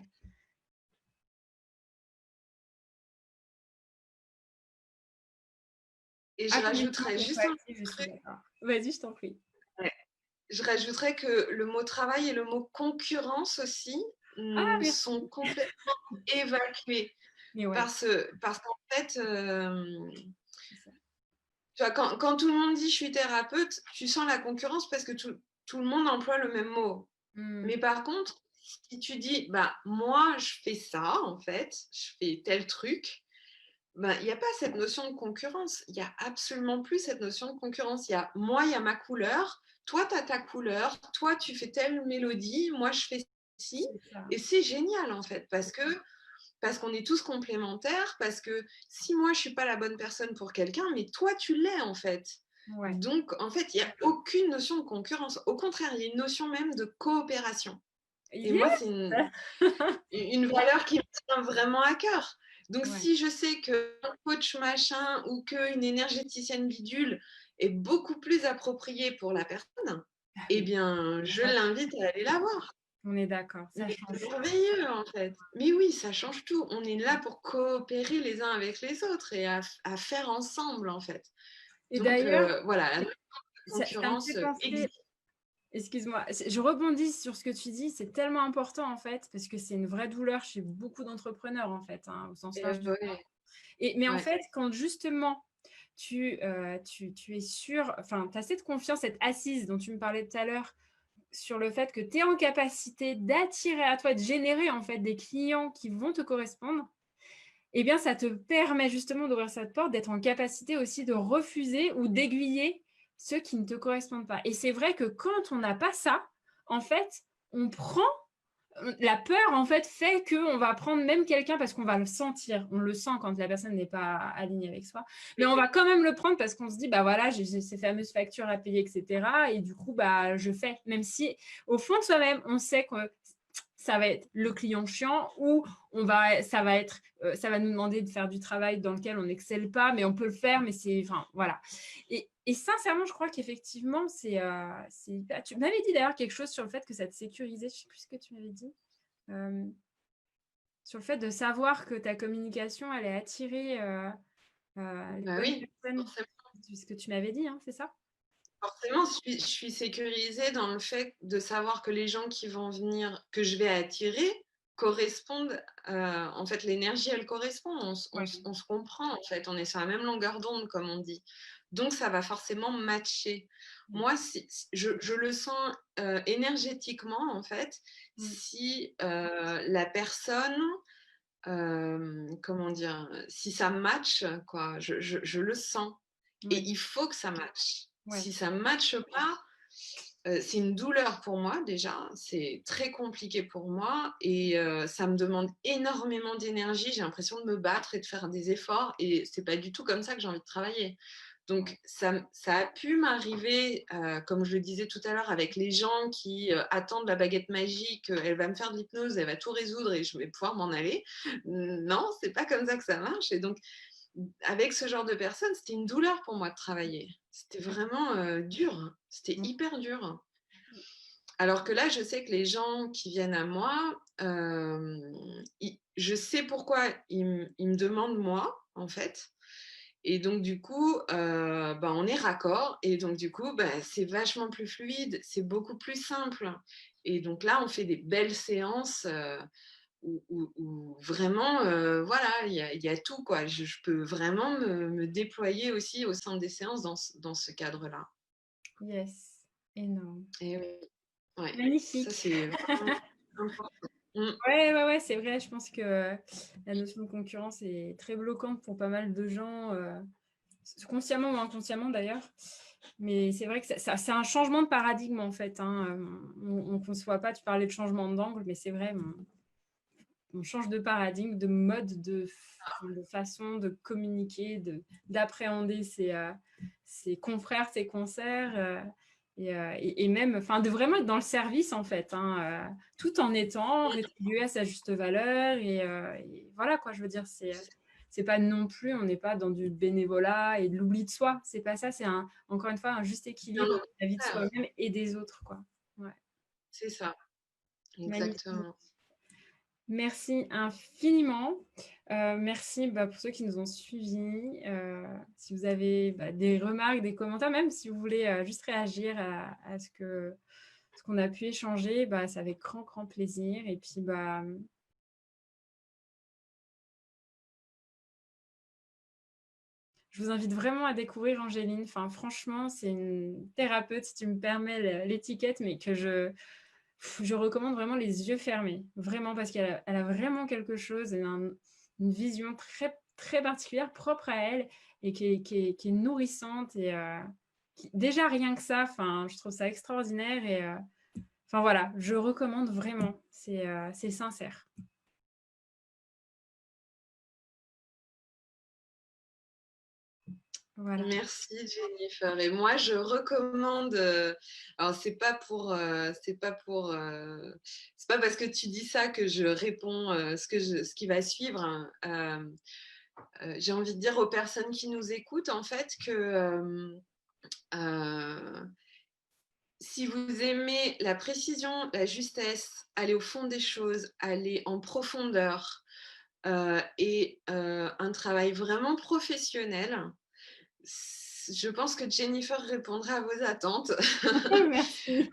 et je à condition rajouterais qu'on juste soit un actif, je suis truc d'accord. Vas-y, je t'en prie. ouais. je rajouterais que le mot travail et le mot concurrence aussi Ah, sont merci. complètement évacués. Mais ouais, Parce qu'en fait, c'est ça. tu vois, quand tout le monde dit je suis thérapeute, tu sens la concurrence parce que tout le monde emploie le même mot. Mmh. Mais par contre, si tu dis, bah, moi, je fais ça, en fait, je fais tel truc, bah, il n'y a pas cette notion de concurrence. Il n'y a absolument plus cette notion de concurrence. Moi, il y a ma couleur, toi, tu as ta couleur, toi, tu fais telle mélodie, moi, je fais ci. C'est ça. Et c'est génial, en fait, parce qu'on est tous complémentaires, parce que si moi, je ne suis pas la bonne personne pour quelqu'un, mais toi, tu l'es, en fait. Ouais. Donc, en fait, il n'y a aucune notion de concurrence. Au contraire, il y a une notion même de coopération. Et moi, c'est Yes! une valeur qui me tient vraiment à cœur. Donc, Ouais. si je sais qu'un coach machin ou qu'une énergéticienne bidule est beaucoup plus appropriée pour la personne, Ah eh oui, bien, je l'invite à aller la voir. on est d'accord, ça Mais c'est change. merveilleux, en fait. Mais oui, ça change tout. On est là pour coopérer les uns avec les autres et à faire ensemble, en fait. Et Donc, d'ailleurs, voilà, la ça me concurrence fait penser, existe. excuse-moi, je rebondis sur ce que tu dis, c'est tellement important en fait, parce que c'est une vraie douleur chez beaucoup d'entrepreneurs en fait, hein, au sens large du terme. Ouais, Mais en ouais. fait, quand justement tu es sûr, enfin, tu as cette confiance, cette assise dont tu me parlais tout à l'heure, sur le fait que tu es en capacité d'attirer à toi, de générer en fait des clients qui vont te correspondre, eh bien, ça te permet justement d'ouvrir cette porte, d'être en capacité aussi de refuser ou d'aiguiller ceux qui ne te correspondent pas. Et c'est vrai que quand on n'a pas ça, en fait, on prend la peur, en fait qu'on va prendre même quelqu'un parce qu'on va le sentir. On le sent quand la personne n'est pas alignée avec soi. Mais on va quand même le prendre parce qu'on se dit, bah voilà, j'ai ces fameuses factures à payer, etc. Et du coup, bah, je fais. Même si, au fond de soi-même, on sait que ça va être le client chiant ou ça va nous demander de faire du travail dans lequel on n'excelle pas, mais on peut le faire, mais c'est, enfin, voilà. Et sincèrement, je crois qu'effectivement, c'est hyper. Tu m'avais dit d'ailleurs quelque chose sur le fait que ça te sécurisait, je ne sais plus ce que tu m'avais dit, euh, sur le fait de savoir que ta communication allait attirer les Bah bonnes oui, personnes. forcément. C'est ce que tu m'avais dit, hein, c'est ça? Forcément, je suis sécurisée dans le fait de savoir que les gens qui vont venir, que je vais attirer, correspondent. En fait, l'énergie, elle correspond. Ouais. On se comprend, en fait. On est sur la même longueur d'onde, comme on dit. Donc, ça va forcément matcher. Mm. Moi, je le sens énergétiquement, en fait, Mm. si la personne, comment dire, si ça match, quoi, je le sens. Et Ouais. il faut que ça matche. Ouais. Si ça ne matche pas, c'est une douleur pour moi déjà, c'est très compliqué pour moi et ça me demande énormément d'énergie. J'ai l'impression de me battre et de faire des efforts et c'est pas du tout comme ça que j'ai envie de travailler. Donc ça a pu m'arriver, comme je le disais tout à l'heure, avec les gens qui attendent la baguette magique, elle va me faire de l'hypnose, elle va tout résoudre et je vais pouvoir m'en aller. Non, c'est pas comme ça que ça marche. Et donc avec ce genre de personnes, c'était une douleur pour moi de travailler. C'était vraiment dur, c'était Mm. hyper dur. Alors que là, je sais que les gens qui viennent à moi, je sais pourquoi ils me demandent moi, en fait. Et donc, du coup, bah, on est raccord. Et donc, du coup, bah, c'est vachement plus fluide, c'est beaucoup plus simple. Et donc là, on fait des belles séances où vraiment, voilà, il y a tout, quoi. Je peux vraiment me déployer aussi au sein des séances dans ce cadre-là. Yes, énorme. Et oui, ouais, ça Magnifique. c'est vraiment important. Mmh. Ouais, ouais, ouais, c'est vrai. Je pense que la notion de concurrence est très bloquante pour pas mal de gens, consciemment ou inconsciemment d'ailleurs. Mais c'est vrai que c'est un changement de paradigme en fait, hein. On ne conçoit pas, tu parlais de changement d'angle, mais c'est vrai, on change de paradigme, de mode, de façon de communiquer, d'appréhender ses confrères, ses concerts. Et même, enfin, de vraiment être dans le service en fait, hein, tout en étant rétribué à sa juste valeur. Et voilà quoi, je veux dire, c'est pas non plus, on n'est pas dans du bénévolat et de l'oubli de soi. C'est pas ça, c'est encore une fois un juste Non, équilibre non, de la vie de soi-même et des autres, quoi. Ouais, c'est ça, magnifique. exactement. Merci infiniment. Merci, pour ceux qui nous ont suivis. Si vous avez, des remarques, des commentaires, même si vous voulez, juste réagir à ce qu'on a pu échanger, c'est avec grand, grand plaisir et puis, je vous invite vraiment à découvrir Angéline. Enfin, franchement, c'est une thérapeute, si tu me permets l'étiquette, mais que je recommande vraiment les yeux fermés. Vraiment, parce qu'elle a vraiment quelque chose, une vision très, très particulière, propre à elle, et qui est nourrissante. Et déjà, rien que ça, enfin, je trouve ça extraordinaire. Et enfin, voilà, je recommande vraiment. C'est sincère. Voilà. Merci Jennifer. Et moi, je recommande. Alors, c'est pas parce que tu dis ça que je réponds ce qui va suivre, hein. J'ai envie de dire aux personnes qui nous écoutent, en fait, que si vous aimez la précision, la justesse, aller au fond des choses, aller en profondeur et un travail vraiment professionnel, je pense que Jennifer répondra à vos attentes, Merci.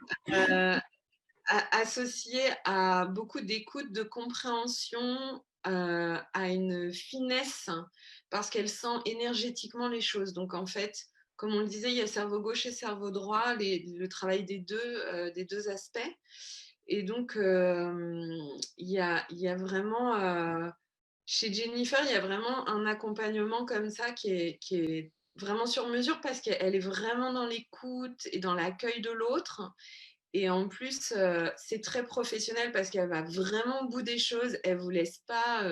associé à beaucoup d'écoute, de compréhension, à une finesse, parce qu'elle sent énergétiquement les choses. Donc en fait, comme on le disait, il y a cerveau gauche et cerveau droit, le travail des deux aspects. Et donc, il y a vraiment, chez Jennifer, il y a vraiment un accompagnement comme ça qui est vraiment sur mesure parce qu'elle est vraiment dans l'écoute et dans l'accueil de l'autre. Et en plus, c'est très professionnel parce qu'elle va vraiment au bout des choses. Elle vous laisse pas,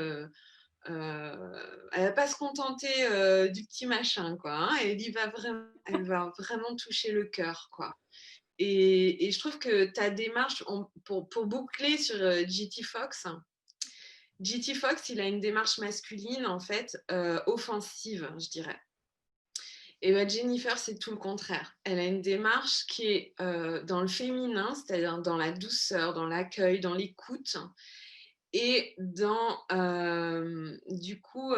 elle va pas se contenter du petit machin, quoi, hein. Elle va vraiment toucher le cœur, quoi. Et je trouve que ta démarche, pour boucler sur GT Fox, GT Fox, il a une démarche masculine, en fait, offensive, je dirais. Et bien Jennifer, c'est tout le contraire. Elle a une démarche qui est dans le féminin, c'est-à-dire dans la douceur, dans l'accueil, dans l'écoute. Et du coup,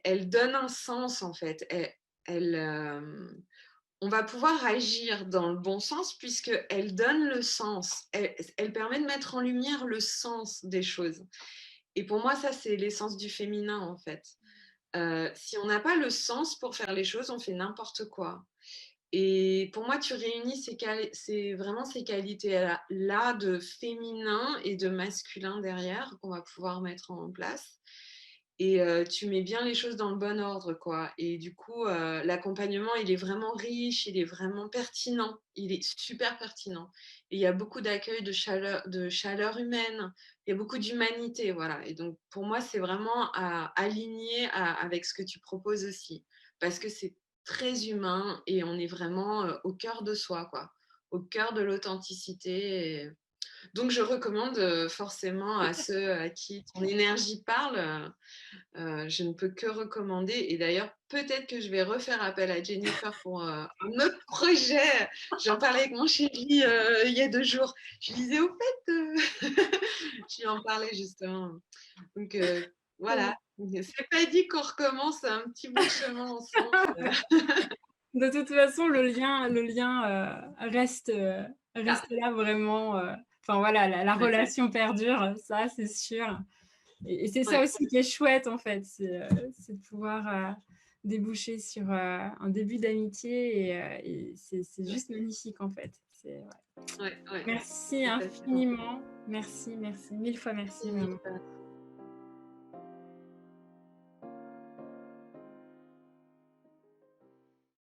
elle donne un sens, en fait. On va pouvoir agir dans le bon sens puisqu'elle donne le sens. Elle permet de mettre en lumière le sens des choses. Et pour moi, ça, c'est l'essence du féminin, en fait. Si on n'a pas le sens pour faire les choses, on fait n'importe quoi. Et pour moi, tu réunis c'est vraiment ces qualités-là de féminin et de masculin derrière qu'on va pouvoir mettre en place. Et tu mets bien les choses dans le bon ordre, quoi. Et du coup, l'accompagnement, il est vraiment riche, il est vraiment pertinent, il est super pertinent. Et il y a beaucoup d'accueil, de chaleur humaine, il y a beaucoup d'humanité, voilà. Et donc, pour moi, c'est vraiment aligné avec ce que tu proposes aussi, parce que c'est très humain et on est vraiment au cœur de soi, quoi, au cœur de l'authenticité. Donc, je recommande forcément à ceux à qui ton énergie parle. Je ne peux que recommander. Et d'ailleurs, peut-être que je vais refaire appel à Jennifer pour un autre projet. J'en parlais avec mon chéri il y a 2 jours. Je lui disais, au fait, je lui en parlais justement. Donc voilà, c'est pas dit qu'on recommence un petit bout de chemin ensemble. De toute façon, le lien reste là vraiment. Enfin voilà, la Ouais, relation perdure, ça c'est sûr. Et c'est ça ouais, aussi qui est chouette en fait, c'est de pouvoir déboucher sur un début d'amitié et c'est juste magnifique en fait. Ouais. ouais, ouais, Merci complètement. infiniment, merci, merci, mille fois merci vraiment.